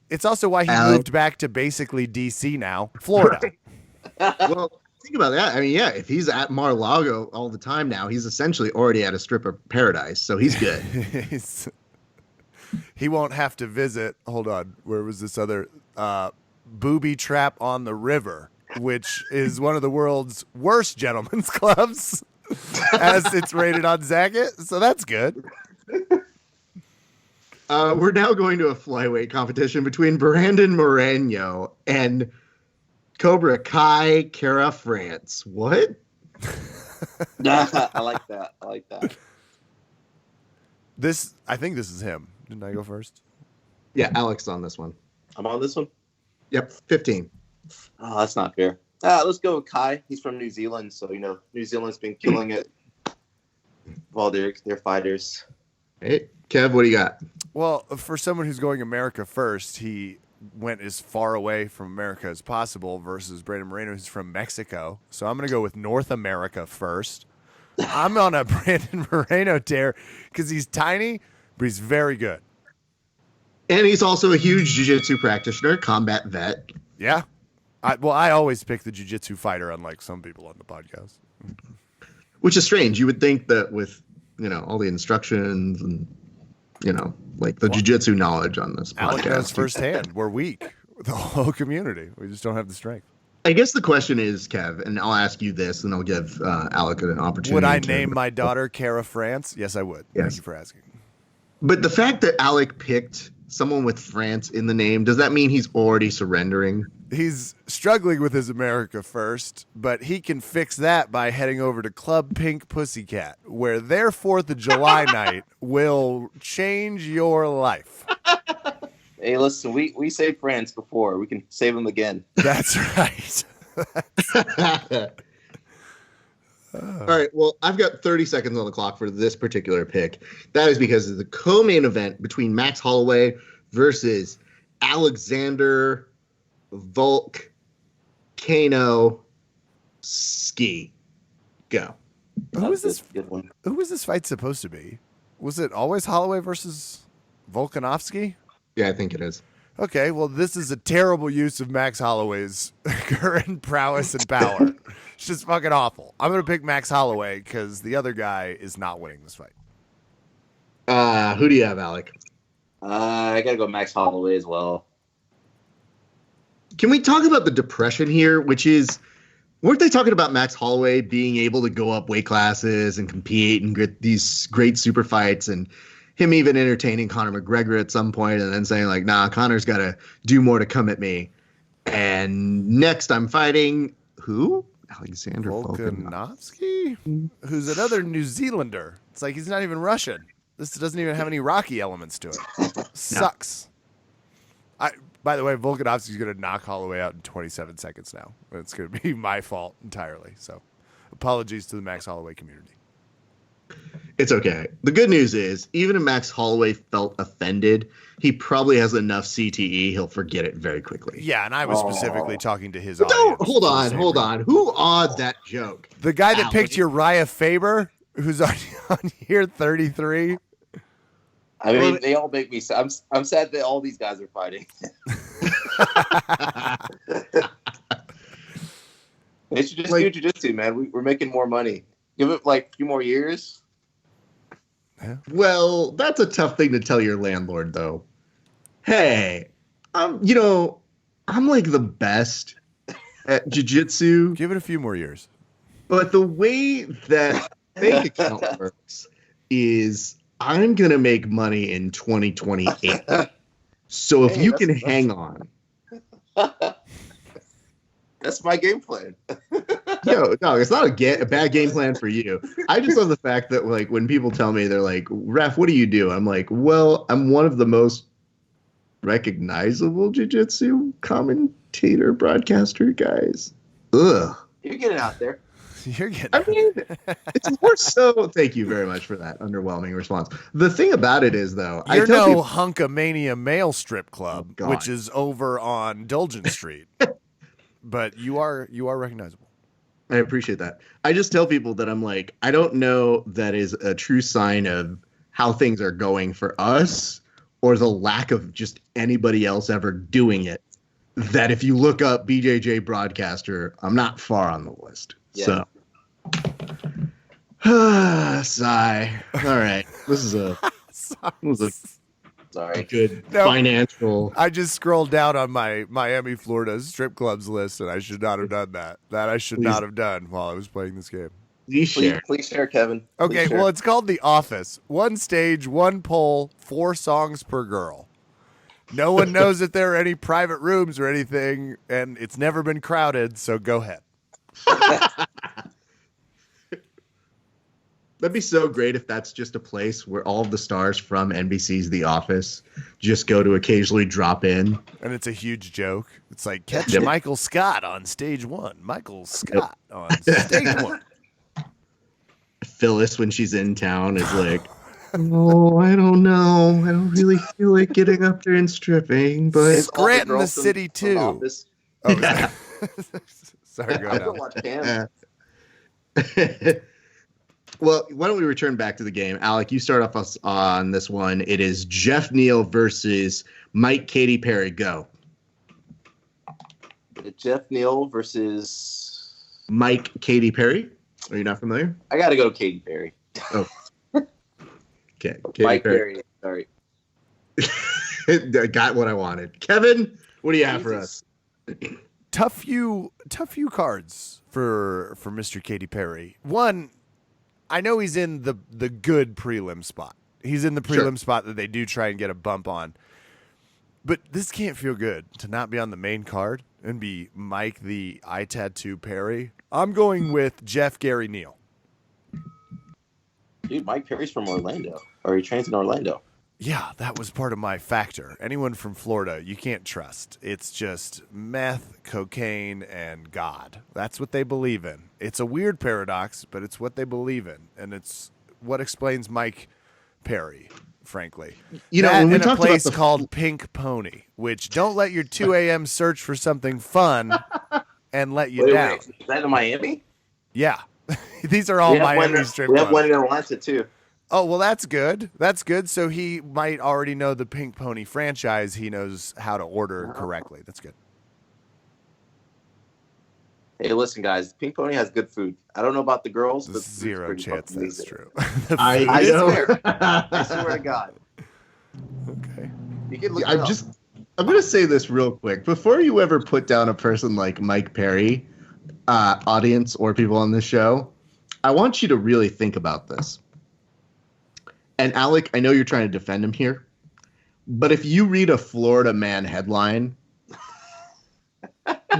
It's also why he Alec. moved back to basically D.C. now, Florida. Well, think about that. I mean, yeah, if he's at Mar-a-Lago all the time now, he's essentially already at a strip of paradise, so he's good. He won't have to visit. Hold on. Where was this other booby trap on the river, which is one of the world's worst gentlemen's clubs, as it's rated on Zagat. So that's good. We're now going to a flyweight competition between Brandon Moreno and Cobra Kai Kara France. What? I like that. I think this is him. Didn't I go first? Yeah, Alex on this one. I'm on this one. Yep, 15. Oh, that's not fair. Let's go with Kai. He's from New Zealand, so New Zealand's been killing it. Well, they're fighters. Hey, Kev, what do you got? Well, for someone who's going America first, he went as far away from America as possible versus Brandon Moreno, who's from Mexico. So I'm going to go with North America first. I'm on a Brandon Moreno tear because he's tiny, but he's very good. And he's also a huge jiu-jitsu practitioner, combat vet. Yeah. I always pick the jiu-jitsu fighter, unlike some people on the podcast. Which is strange. You would think that with, all the instructions and, like the jiu-jitsu knowledge on this Alec knows podcast. firsthand. We're weak. The whole community. We just don't have the strength. I guess the question is, Kev, and I'll ask you this, and I'll give Alec an opportunity. Would I name my daughter Cara France? Yes, I would. Yes. Thank you for asking. But the fact that Alec picked someone with France in the name, does that mean he's already surrendering? He's struggling with his America first, but he can fix that by heading over to Club Pink Pussycat, where their 4th of July night will change your life. Hey, listen, we saved France before. We can save them again. That's right. All right, well, I've got 30 seconds on the clock for this particular pick. That is because of the co-main event between Max Holloway versus Alexander Volkanovski. Go. That's a good one. Who was this fight supposed to be? Was it always Holloway versus Volkanovski? Yeah, I think it is. Okay, well, this is a terrible use of Max Holloway's current prowess and power. It's just fucking awful. I'm going to pick Max Holloway because the other guy is not winning this fight. Who do you have, Alec? I gotta go Max Holloway as well. Can we talk about the depression here, which is, weren't they talking about Max Holloway being able to go up weight classes and compete and get these great super fights, and him even entertaining Conor McGregor at some point and then saying like, nah, Conor's got to do more to come at me. And next I'm fighting who? Alexander Volkanovski, who's another New Zealander. It's like he's not even Russian. This doesn't even have any Rocky elements to it. Sucks. By the way, Volkanovski's going to knock Holloway out in 27 seconds now. It's going to be my fault entirely. So apologies to the Max Holloway community. It's okay. The good news is, even if Max Holloway felt offended, he probably has enough CTE, he'll forget it very quickly. Yeah, and I was specifically talking to his audience. Hold on. Who awed that joke? The guy that picked Uriah Faber, who's on year 33. I mean, they all make me sad. I'm sad that all these guys are fighting. They should just do jiu-jitsu, man. We're making more money. Give it like a few more years. Yeah. Well, that's a tough thing to tell your landlord, though. Hey, I'm like the best at jiu-jitsu. Give it a few more years. But the way that bank account works is, I'm going to make money in 2028. So if you can hang on. That's my game plan. No, it's not a bad game plan for you. I just love the fact that, like, when people tell me, they're like, Ref, what do you do? I'm like, well, I'm one of the most recognizable jiu-jitsu commentator, broadcaster guys. Ugh. You're getting out there. I mean, it's more so. Thank you very much for that underwhelming response. The thing about it is, though, you're no Hunkamania Male Strip Club, which is over on Dulgin Street, but you are recognizable. I appreciate that. I just tell people that I'm like, I don't know that is a true sign of how things are going for us, or the lack of just anybody else ever doing it. That if you look up BJJ broadcaster, I'm not far on the list. Yeah. So, sigh. All right, this is a good financial. I just scrolled down on my Miami, Florida strip clubs list, and I should not have done that. That I should not have done while I was playing this game. Please share, Kevin. Okay, well, it's called The Office. 1 stage, 1 pole, 4 songs per girl. No one knows if there are any private rooms or anything, and it's never been crowded, so go ahead. That'd be so great if that's just a place where all of the stars from NBC's The Office just go to occasionally drop in. And it's a huge joke. It's like, catch Michael Scott on stage 1. Michael Scott on stage 1. Phyllis, when she's in town, is like, oh, I don't know. I don't really feel like getting up there and stripping, but it's Grant in the city too. Oh, yeah. Sorry, go ahead. Well, why don't we return back to the game? Alec, you start off us on this one. It is Jeff Neal versus Mike Katy Perry. Go. Jeff Neal versus Mike Katy Perry. Are you not familiar? I got to go Katy Perry. Oh. Okay. Mike Perry. Sorry. I got what I wanted. Kevin, what do you have for us? Tough few cards for Mr. Katy Perry. One, I know he's in the good prelim spot. He's in the prelim spot that they do try and get a bump on. But this can't feel good to not be on the main card and be Mike the eye tattoo Perry. I'm going with Jeff Gary Neal. Dude, Mike Perry's from Orlando. Or he trains in Orlando. Yeah, that was part of my factor. Anyone from Florida, you can't trust. It's just meth, cocaine, and God. That's what they believe in. It's a weird paradox, but it's what they believe in. And it's what explains Mike Perry, frankly. You know, when we in talked a place about called Pink Pony, which don't let your 2 a.m. search for something fun and let you down. Wait, is that in Miami? Yeah. These are all Miami strip clubs. We have one in Atlanta, too. Oh, well, that's good. That's good. So he might already know the Pink Pony franchise. He knows how to order correctly. That's good. Hey, listen, guys. Pink Pony has good food. I don't know about the girls, but zero chance that's true. I know. I swear to God. Okay. You can look I'm going to say this real quick. Before you ever put down a person like Mike Perry, audience or people on this show, I want you to really think about this. And Alec, I know you're trying to defend him here, but if you read a Florida Man headline,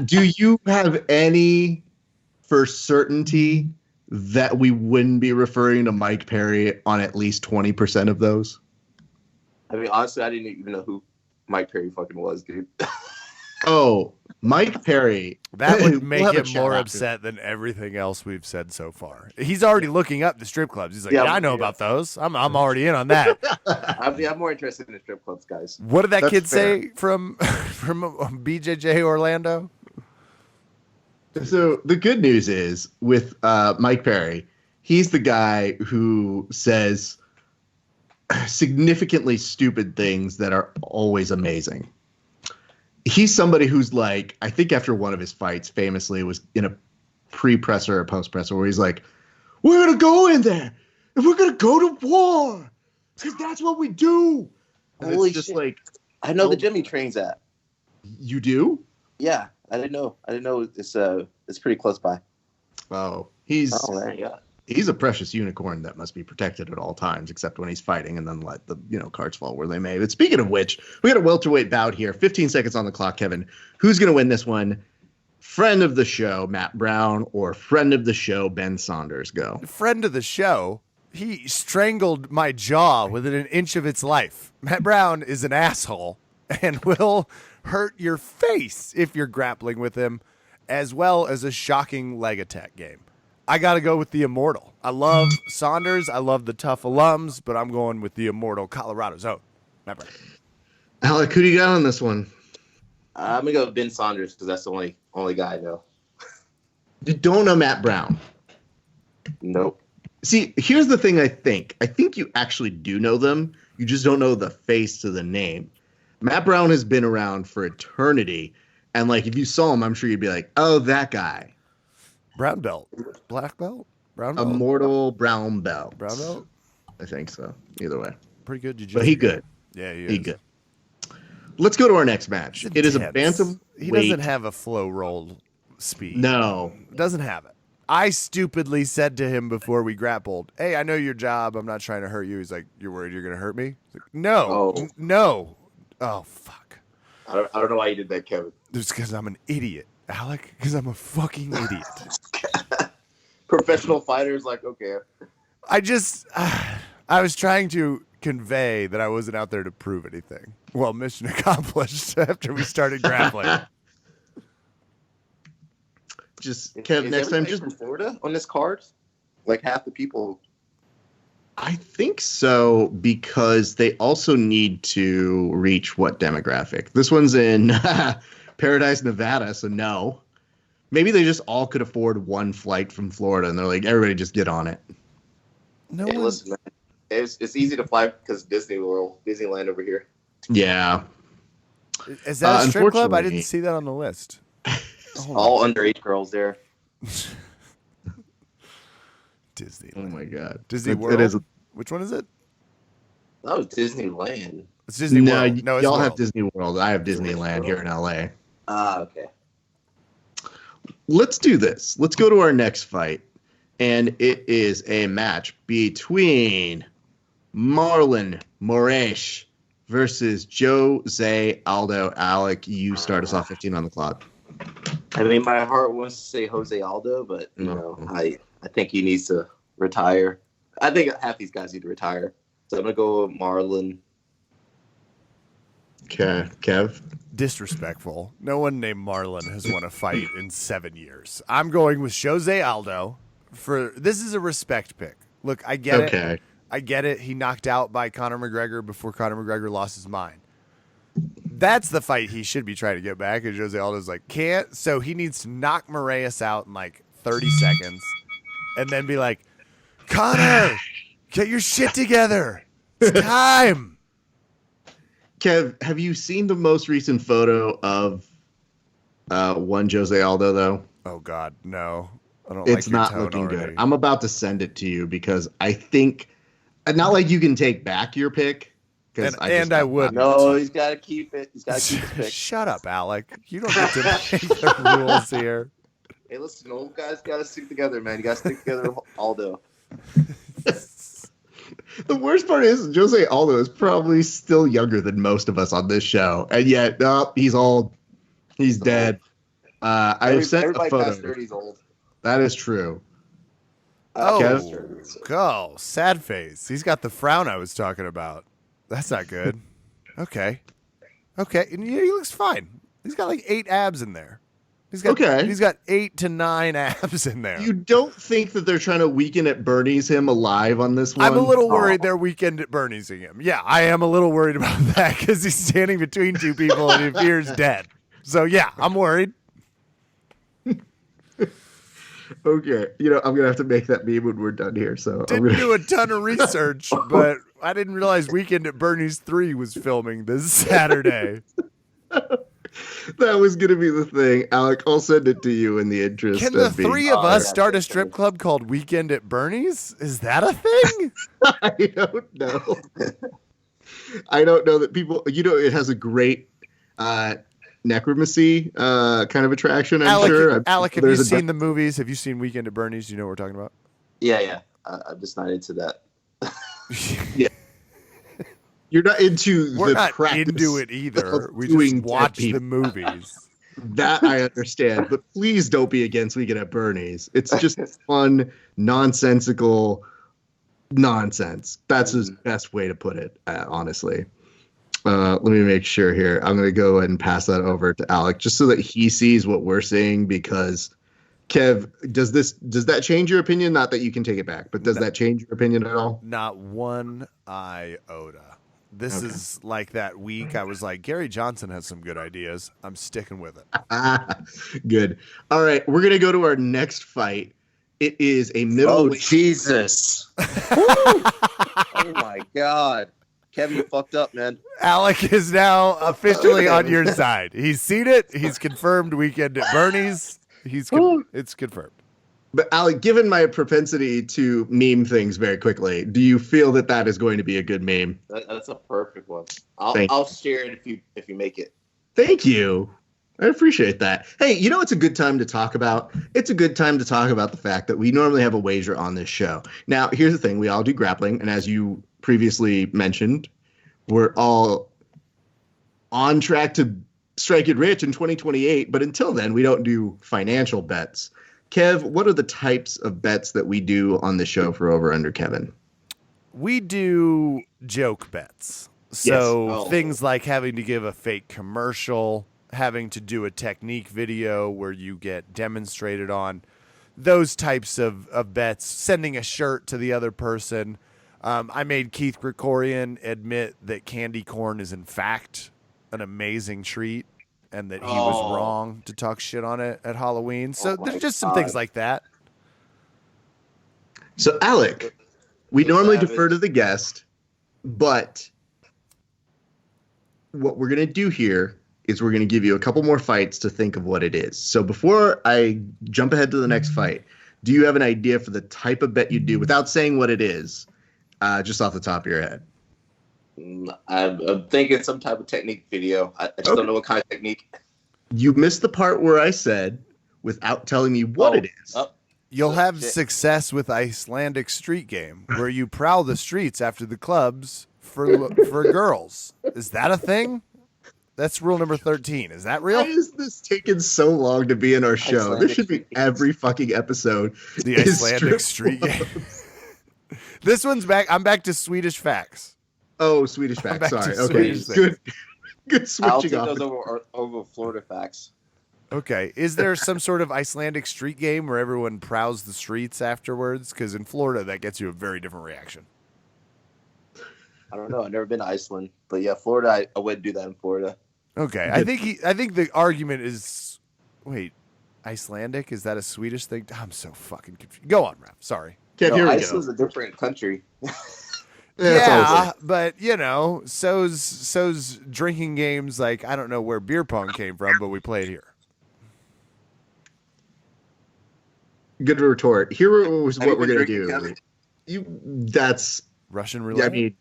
do you have any for certainty that we wouldn't be referring to Mike Perry on at least 20% of those? I mean, honestly, I didn't even know who Mike Perry fucking was, dude. Oh, Mike Perry. That would make We'll have a him chat more after. upset than everything else we've said so far. He's already looking up the strip clubs. He's like, yeah, I know about those. I'm already in on that. I'm more interested in the strip clubs, guys. What did that That's kid fair. say from BJJ Orlando? So the good news is with Mike Perry, he's the guy who says significantly stupid things that are always amazing. He's somebody who's like, I think after one of his fights famously was in a pre-presser or post-presser where he's like, we're going to go in there and we're going to go to war because that's what we do. And Holy it's just shit. like, I know the gym he trains at. you do? Yeah, I didn't know. It's pretty close by. Oh, he's Yeah. he's a precious unicorn that must be protected at all times, except when he's fighting, and then let the cards fall where they may. But speaking of which, we got a welterweight bout here. 15 seconds on the clock, Kevin. Who's going to win this one? Friend of the show, Matt Brown, or friend of the show, Ben Saunders? Go. Friend of the show. He strangled my jaw within an inch of its life. Matt Brown is an asshole and will hurt your face if you're grappling with him, as well as a shocking leg attack game. I got to go with the immortal. I love Saunders. I love the tough alums, but I'm going with the immortal Colorado's own. Matt Brown. Alec, who do you got on this one? I'm gonna go with Ben Saunders because that's the only guy I know. You don't know Matt Brown. Nope. See, here's the thing I think. I think you actually do know them. You just don't know the face to the name. Matt Brown has been around for eternity. And, like, if you saw him, I'm sure you'd be like, oh, that guy. Brown belt. Black belt? Brown belt? Immortal brown belt. Brown belt? I think so. Either way. Pretty good jiu-jitsu. But he good. Yeah, he is. He good. Let's go to our next match. It is a Intense. bantam. He doesn't have a flow roll speed. No. Doesn't have it. I stupidly said to him before we grappled, hey, I know your job. I'm not trying to hurt you. He's like, you're worried you're going to hurt me? Like, no. Oh. No. Oh, fuck. I don't know why you did that, Kevin. Just because I'm an idiot, Alec. Because I'm a fucking idiot. Professional fighters, like, okay. I was trying to convey that I wasn't out there to prove anything. Well, mission accomplished after we started grappling. Just, Kev, Is next time, everybody just. from Florida on this card? Like half the people. I think so because they also need to reach what demographic? This one's in Paradise, Nevada, so no. Maybe they just all could afford one flight from Florida, and they're like, everybody just get on it. No Hey, one. listen, man. It's easy to fly because Disneyland over here. Yeah. Is that a strip club? I unfortunately- didn't see that on the list. All underage girls there. Disney. Oh my God. Disney It- World. It is. Which one is it? That was Disneyland. It's Disney No, World. No, it's y'all World. have Disney World. I have Disney Disneyland World. here in LA. Okay. Let's do this. Let's go to our next fight. And it is a match between Marlon Moraes versus Jose Aldo. Alec, you start us off 15 on the clock. I mean, my heart wants to say Jose Aldo, but I think he needs to retire. I think half these guys need to retire. So I'm gonna go with Marlon. Okay, Kev. Disrespectful. No one named Marlon has won a fight in 7 years. I'm going with Jose Aldo. This is a respect pick. Look, I get it. Okay. I get it. He knocked out by Conor McGregor before Conor McGregor lost his mind. That's the fight he should be trying to get back, and Jose Aldo's like, can't. So he needs to knock Moraes out in like 30 seconds and then be like, Conor, get your shit together. It's time. Kev, have you seen the most recent photo of one Jose Aldo, though? Oh, God, no. I don't It's like your not tone looking already. good. I'm about to send it to you because I think, not like you can take back your pick, because and I wouldn't. No, he's got to keep it. He's got to keep his pick. Shut up, Alec. You don't get to make the rules here. Hey, listen, old guys got to stick together, man. You got to stick together, Aldo. The worst part is Jose Aldo is probably still younger than most of us on this show, and yet he's old. He's dead. I've sent a photo. Past 30 is old. That is true. Go. Sad face. He's got the frown I was talking about. That's not good. Okay. And he looks fine. He's got like 8 abs in there. He's got 8 to 9 abs in there. You don't think that they're trying to weekend at Bernie's him alive on this one? I'm a little worried they're weekend at Bernie'sing him. Yeah, I am a little worried about that because he's standing between 2 people and he appears dead. So yeah, I'm worried. Okay, I'm gonna have to make that meme when we're done here. So didn't do a ton of research, but I didn't realize Weekend at Bernie's 3 was filming this Saturday. That was gonna be the thing, Alec. I'll send it to you in the interest. Can the 3 of us start a strip club called Weekend at Bernie's? Is that a thing? I don't know. I don't know that people. It has a great necromancy kind of attraction. I'm sure. Alec, have you seen the movies? Have you seen Weekend at Bernie's? Do you know what we're talking about? Yeah. I'm just not into that. Yeah. You're not into We're the not practice into it either. We doing just watch dead the people. movies. That I understand, but please don't be against Weekend at Bernie's. It's just fun, nonsensical nonsense. That's the best way to put it, honestly. Let me make sure here. I'm going to go ahead and pass that over to Alec just so that he sees what we're seeing, because Kev, does that change your opinion? Not that you can take it back, but does that change your opinion at all? Not one iota. This is like that week I was like, Gary Johnson has some good ideas. I'm sticking with it. Good. All right, we're going to go to our next fight. It is a middleweight. Oh, Jesus. Oh, my God. Kevin, you fucked up, man. Alec is now officially on your side. He's seen it. He's confirmed Weekend at Bernie's. It's confirmed. But Alec, given my propensity to meme things very quickly, do you feel that is going to be a good meme? That's a perfect one. I'll share it if you make it. Thank you. I appreciate that. Hey, it's a good time to talk about? It's a good time to talk about the fact that we normally have a wager on this show. Now, here's the thing. We all do grappling, and as you previously mentioned, we're all on track to strike it rich in 2028, but until then, we don't do financial bets. Kev, what are the types of bets that we do on the show for Over Under, Kevin? We do joke bets. So things like having to give a fake commercial, having to do a technique video where you get demonstrated on, those types of bets, sending a shirt to the other person. I made Keith Krikorian admit that candy corn is in fact an amazing treat and that he was wrong to talk shit on it at Halloween. So there's just some things like that. So, Alec, we normally defer to the guest, but what we're going to do here is we're going to give you a couple more fights to think of what it is. So before I jump ahead to the next fight, do you have an idea for the type of bet you do without saying what it is, just off the top of your head? I'm thinking some type of technique video. I just don't know what kind of technique. You missed the part where I said, without telling me what it is. You'll have success with Icelandic street game, where you prowl the streets after the clubs for girls. Is that a thing? That's rule number 13. Is that real? Why is this taking so long to be in our show? This should be every fucking episode. The Icelandic street game. This one's back. I'm back to Swedish facts. Oh, Swedish facts. Sorry. Okay. Good switching I'll take off. those over Florida facts. Okay. Is there some sort of Icelandic street game where everyone prowls the streets afterwards? Because in Florida, that gets you a very different reaction. I don't know. I've never been to Iceland. But yeah, Florida, I would do that in Florida. Okay. I think the argument is, wait, Icelandic? Is that a Swedish thing? I'm so fucking confused. Go on, Raph. Sorry. Here we go. Iceland's a different country. Yeah, but so's drinking games. Like, I don't know where beer pong came from, but we played here. Good retort. Here was what we're gonna do. Kevin? That's Russian roulette. I mean,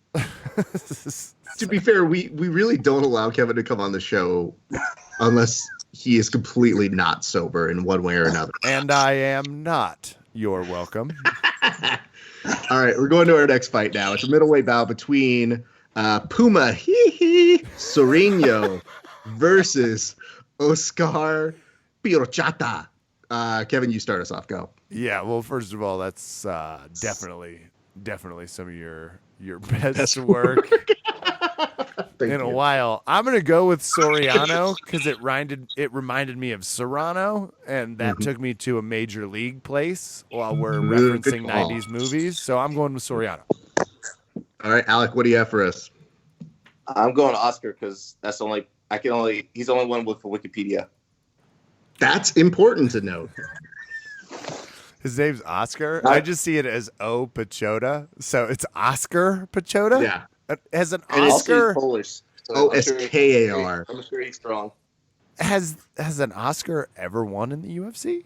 To be fair, we really don't allow Kevin to come on the show unless he is completely not sober in one way or another. And I am not. You're welcome. All right, we're going to our next fight now. It's a middleweight bout between Puma Sorino versus Oscar Pirchata. Kevin, you start us off. Go. Yeah, well, first of all, that's definitely some of your best work in a while. I'm gonna go with Soriano because it reminded me of Serrano, and that took me to a major league place while we're referencing 90s movies. So I'm going with Soriano. All right, Alec, what do you have for us? I'm going to Oscar because he's the only one with Wikipedia. That's important to note. His name's Oscar. I just see it as O Pachota, so it's Oscar Pachota. Yeah, has an And Oscar. he's Polish. So Oskar. I'm sure he's strong. Has an Oscar ever won in the UFC?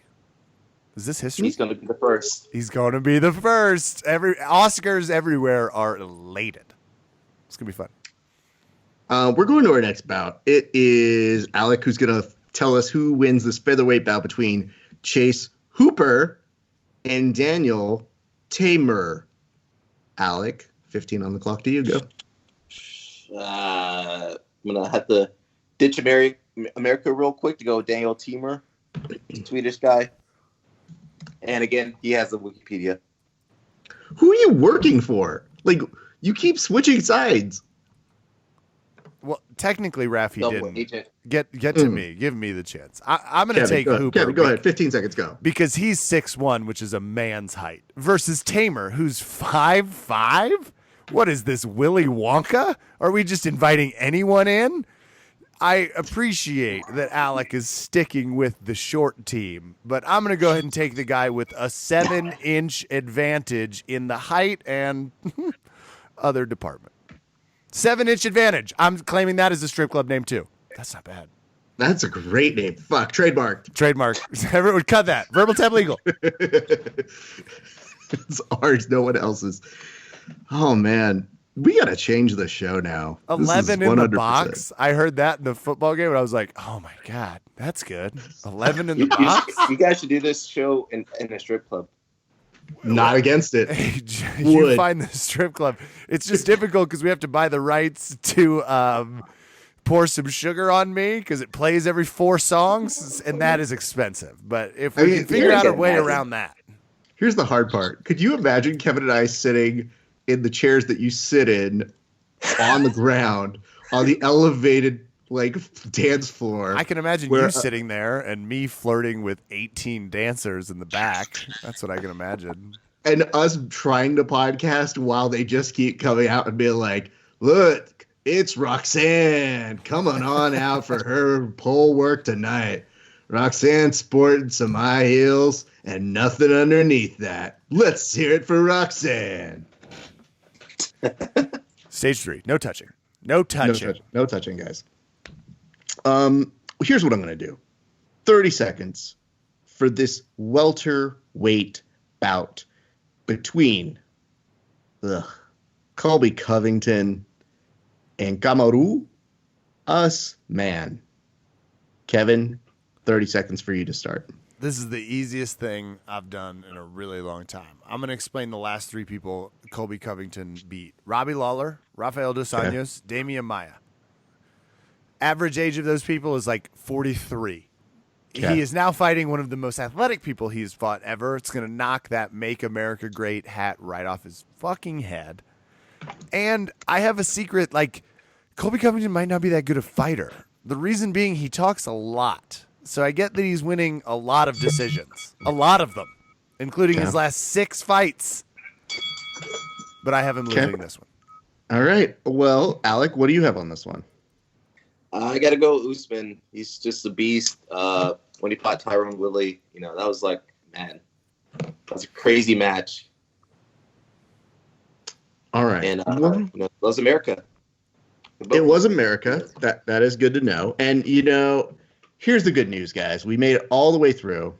Is this history? He's going to be the first. He's going to be the first. Oscars everywhere are elated. It's gonna be fun. We're going to our next bout. It is Alec who's going to tell us who wins this featherweight bout between Chase Hooper and Daniel Tamer. Alec, 15 on the clock. Do you go? I'm going to have to ditch America real quick to go with Daniel Tamer, Swedish guy. And again, he has the Wikipedia. Who are you working for? Like, you keep switching sides. Well, technically, Rafi Double didn't. agent. Get to me. Give me the chance. I'm going to take Hooper. Kevin, go ahead. 15 seconds, go. Because he's 6'1", which is a man's height, versus Tamer, who's 5'5". What is this, Willy Wonka? Are we just inviting anyone in? I appreciate that Alec is sticking with the short team, but I'm going to go ahead and take the guy with a 7-inch advantage in the height and other department. 7-inch advantage. I'm claiming that as a strip club name too. That's not bad. That's a great name. Fuck, trademark. Trademark. Everyone cut that. Verbal tab legal. It's ours, no one else's. Oh man, we gotta change the show now. 11 in the box. I heard that in the football game, and I was like, "Oh my god, that's good." 11 in the box. You guys should do this show in a strip club. Not against it. You find the strip club. It's just difficult because we have to buy the rights to pour some sugar on me because it plays every 4 songs, and that is expensive. But if we can figure out a way around that. Here's the hard part. Could you imagine Kevin and I sitting in the chairs that you sit in on the ground on the elevated dance floor? I can imagine you sitting there and me flirting with 18 dancers in the back. That's what I can imagine. And us trying to podcast while they just keep coming out and being like, "Look, it's Roxanne coming on out for her pole work tonight. Roxanne sporting some high heels and nothing underneath that. Let's hear it for Roxanne." Stage 3. No touching. No touching. No touching, guys. Here's what I'm going to do. 30 seconds for this welterweight bout between Colby Covington and Kamaru Usman. Kevin, 30 seconds for you to start. This is the easiest thing I've done in a really long time. I'm going to explain the last 3 people Colby Covington beat. Robbie Lawler, Rafael Dos Anjos, Damian Maia. Average age of those people is like 43. Okay. He is now fighting one of the most athletic people he's fought ever. It's going to knock that Make America Great hat right off his fucking head. And I have a secret, Colby Covington might not be that good a fighter. The reason being he talks a lot. So I get that he's winning a lot of decisions. A lot of them. Including his last 6 fights. But I have him losing this one. All right. Well, Alec, what do you have on this one? I got to go with Usman. He's just a beast. When he fought Tyrone Woodley, that was that was a crazy match. All right. And it was America. It was America. That is good to know. And, here's the good news, guys. We made it all the way through.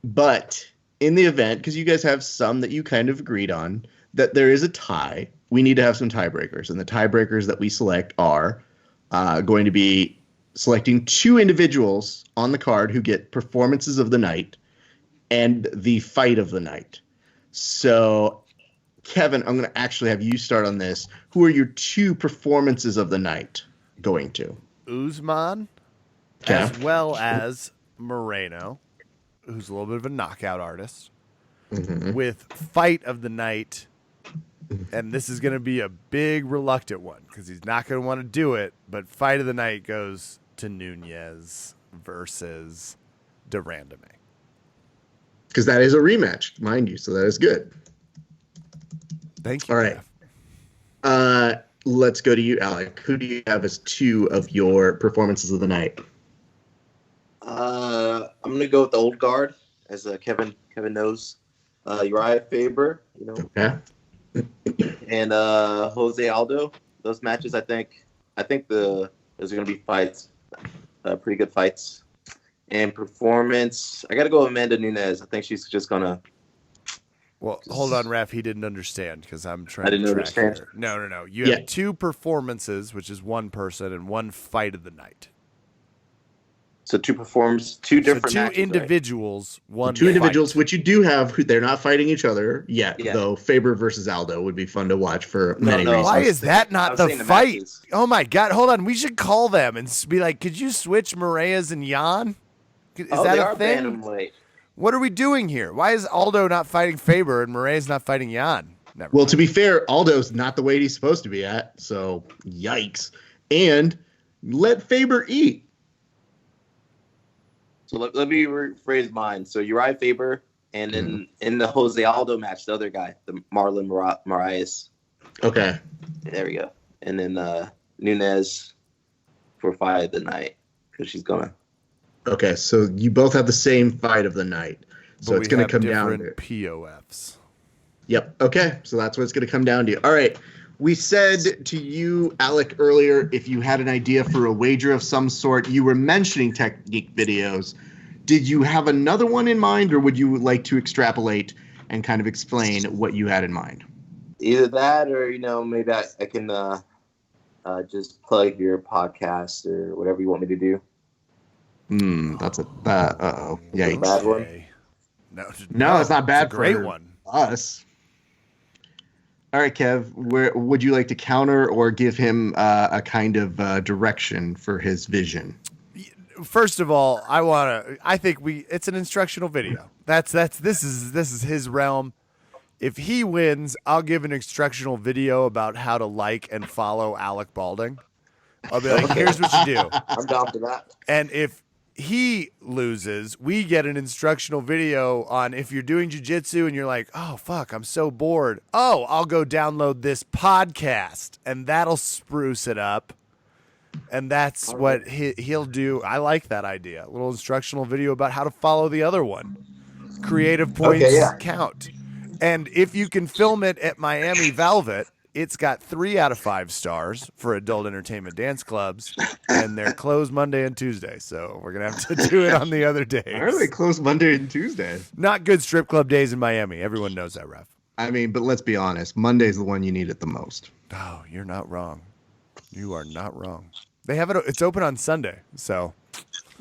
But in the event, because you guys have some that you kind of agreed on, that there is a tie, we need to have some tiebreakers. And the tiebreakers that we select are going to be selecting 2 individuals on the card who get performances of the night and the fight of the night. So, Kevin, I'm going to actually have you start on this. Who are your 2 performances of the night going to? Usman, as well as Moreno, who's a little bit of a knockout artist, with fight of the night. And this is going to be a big reluctant one because he's not going to want to do it. But fight of the night goes to Nunes versus Randamie. Because that is a rematch, mind you. So that is good. Thank you. All right. Let's go to you, Alec. Who do you have as 2 of your performances of the night? I'm gonna go with the old guard, as Kevin knows. Uriah Faber, Okay. and Jose Aldo. Those matches, I think those are gonna be fights, pretty good fights. And performance, I gotta go with Amanda Nunes. I think she's just gonna. Well, hold on, Raf. He didn't understand because I'm trying I didn't to track understand. here. No. You have 2 performances, which is 1 person, and 1 fight of the night. So 2 performs, 2 different so 2 matches, individuals, right? 1 2 individuals, fight. which you do have. They're not fighting each other yet, Yeah. though. Faber versus Aldo would be fun to watch for many reasons. Why is that not the fight? Matches. Oh, my God. Hold on. We should call them and be like, could you switch Moraes and Jan? Is that a thing? What are we doing here? Why is Aldo not fighting Faber and Moraes not fighting Jan? Never Well, mind. to be fair, Aldo's not the weight he's supposed to be at, so yikes. And let Faber eat. So let me rephrase mine. So Uriah Faber, and then in the Jose Aldo match, the other guy, the Marlon Moraes. Okay. There we go. And then Nunes for fight of the night because she's gonna. Okay, so you both have the same fight of the night. So it's going to come down to POFs. Yep. Okay, so that's what it's going to come down to. All right. We said to you, Alec, earlier, if you had an idea for a wager of some sort, you were mentioning technique videos. Did you have another one in mind, or would you like to extrapolate and kind of explain what you had in mind? Either that, or maybe I can just plug your podcast or whatever you want me to do. That's a uh-oh. Yikes. Bad one? No, it's not bad it's a great for one. Us. All right, Kev, where would you like to counter or give him a kind of direction for his vision? First of all, I think it's an instructional video. This is his realm. If he wins, I'll give an instructional video about how to like and follow Alec Baulding. I'll be like, here's what you do. I'm down for that. And if he loses, we get an instructional video on if you're doing jiu-jitsu and you're like, oh, fuck, I'm so bored. Oh, I'll go download this podcast, and that'll spruce it up. And that's what he'll do. I like that idea. A little instructional video about how to follow the other one. Creative points count. And if you can film it at Miami Velvet, it's got 3 out of 5 stars for adult entertainment dance clubs, and they're closed Monday and Tuesday. So we're going to have to do it on the other days. Why are they closed Monday and Tuesday? Not good strip club days in Miami. Everyone knows that, Ref. I mean, but let's be honest. Monday's the one you need it the most. Oh, you're not wrong. You are not wrong. They have it. It's open on Sunday. So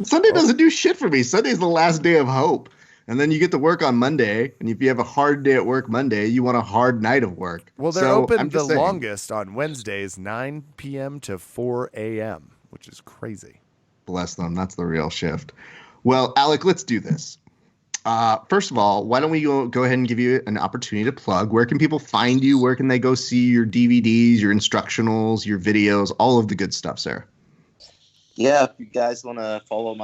Sunday doesn't do shit for me. Sunday's the last day of hope. And then you get to work on Monday, and if you have a hard day at work Monday, you want a hard night of work. Well, they're open the longest on Wednesdays, 9 p.m. to 4 a.m., which is crazy. Bless them. That's the real shift. Well, Alec, let's do this. First of all, why don't we go ahead and give you an opportunity to plug? Where can people find you? Where can they go see your DVDs, your instructionals, your videos, all of the good stuff, sir? Yeah, if you guys want to follow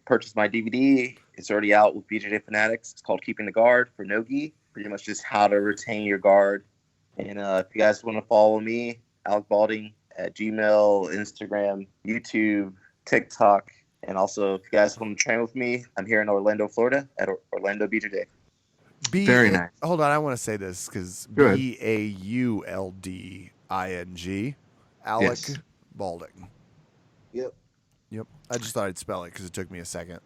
purchase my DVD, it's already out with BJJ Fanatics. It's called Keeping the Guard for Nogi. Pretty much just how to retain your guard. And if you guys want to follow me, Alec Baulding at Gmail, Instagram, YouTube, TikTok. And also, if you guys want to train with me, I'm here in Orlando, Florida at Orlando BJJ. Very nice. Hold on, I want to say this because Baulding, Alec Baulding. Yep. I just thought I'd spell it because it took me a second.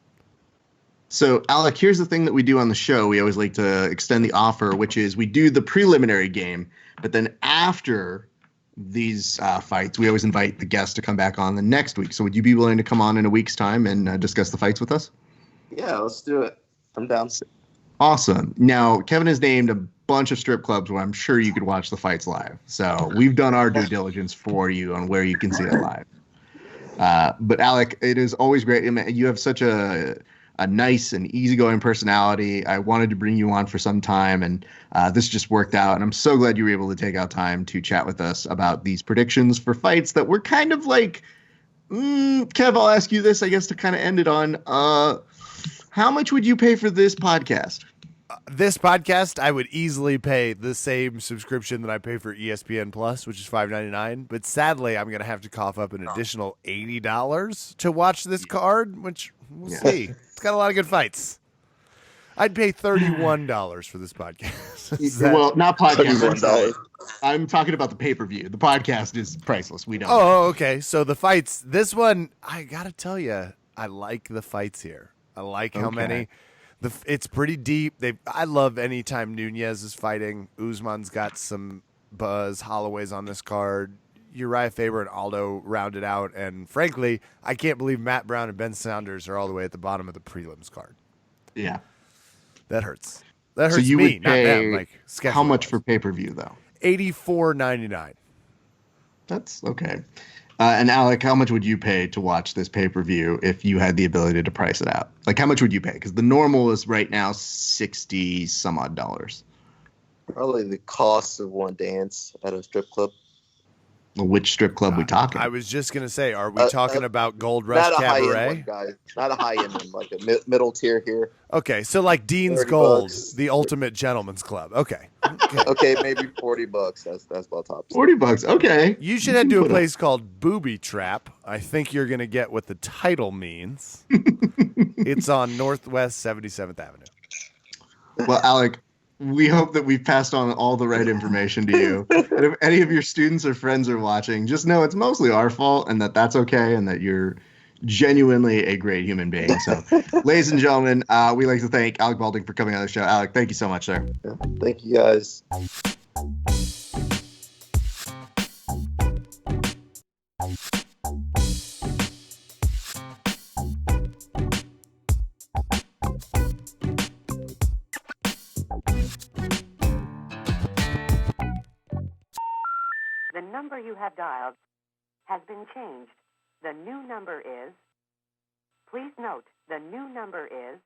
So, Alec, here's the thing that we do on the show. We always like to extend the offer, which is we do the preliminary game, but then after these fights, we always invite the guest to come back on the next week. So would you be willing to come on in a week's time and discuss the fights with us? Yeah, let's do it. I'm down. Awesome. Now, Kevin has named a bunch of strip clubs where I'm sure you could watch the fights live. So we've done our due diligence for you on where you can see it live. But Alec, it is always great. I mean, you have such a nice and easygoing personality. I wanted to bring you on for some time, and this just worked out. And I'm so glad you were able to take out time to chat with us about these predictions for fights that were kind of like, Kev, I'll ask you this, I guess, to kind of end it on. How much would you pay for this podcast? This podcast, I would easily pay the same subscription that I pay for ESPN Plus, which is $5.99. But sadly, I'm going to have to cough up an additional $80 to watch this card, which we'll see. It's got a lot of good fights. I'd pay $31 for this podcast. Well, not podcast. I'm talking about the pay-per-view. The podcast is priceless. We don't. Oh, okay. So the fights, this one, I got to tell you, I like the fights here. I like how many. It's pretty deep. I love anytime Nunes is fighting. Usman's got some buzz. Holloway's on this card. Uriah Faber and Aldo rounded out. And frankly, I can't believe Matt Brown and Ben Saunders are all the way at the bottom of the prelims card. Yeah. That hurts. That hurts so you me, would pay, not them. Like, how much for pay-per-view, though? $84.99. That's okay. And Alec, how much would you pay to watch this pay-per-view if you had the ability to price it out? Like, how much would you pay? Because the normal is right now $60 some odd. Probably the cost of one dance at a strip club. Well, which strip club we talking? I was just gonna say, are we talking about Gold Rush not a Cabaret? high-end one, guys. Not a high-end one, like a middle tier here. Okay, so like Dean's $30. Gold, the ultimate gentleman's club. Okay. Okay, maybe $40. That's about top. $40. Okay. You should head to a place called Booby Trap. I think you're gonna get what the title means. It's on Northwest 77th Avenue. Well, Alec, we hope that we've passed on all the right information to you. And if any of your students or friends are watching, just know it's mostly our fault and that's okay and that you're genuinely a great human being. So, ladies and gentlemen, we'd like to thank Alec Baulding for coming on the show. Alec, thank you so much, sir. Yeah, thank you, guys. The number you have dialed has been changed. The new number is... Please note, the new number is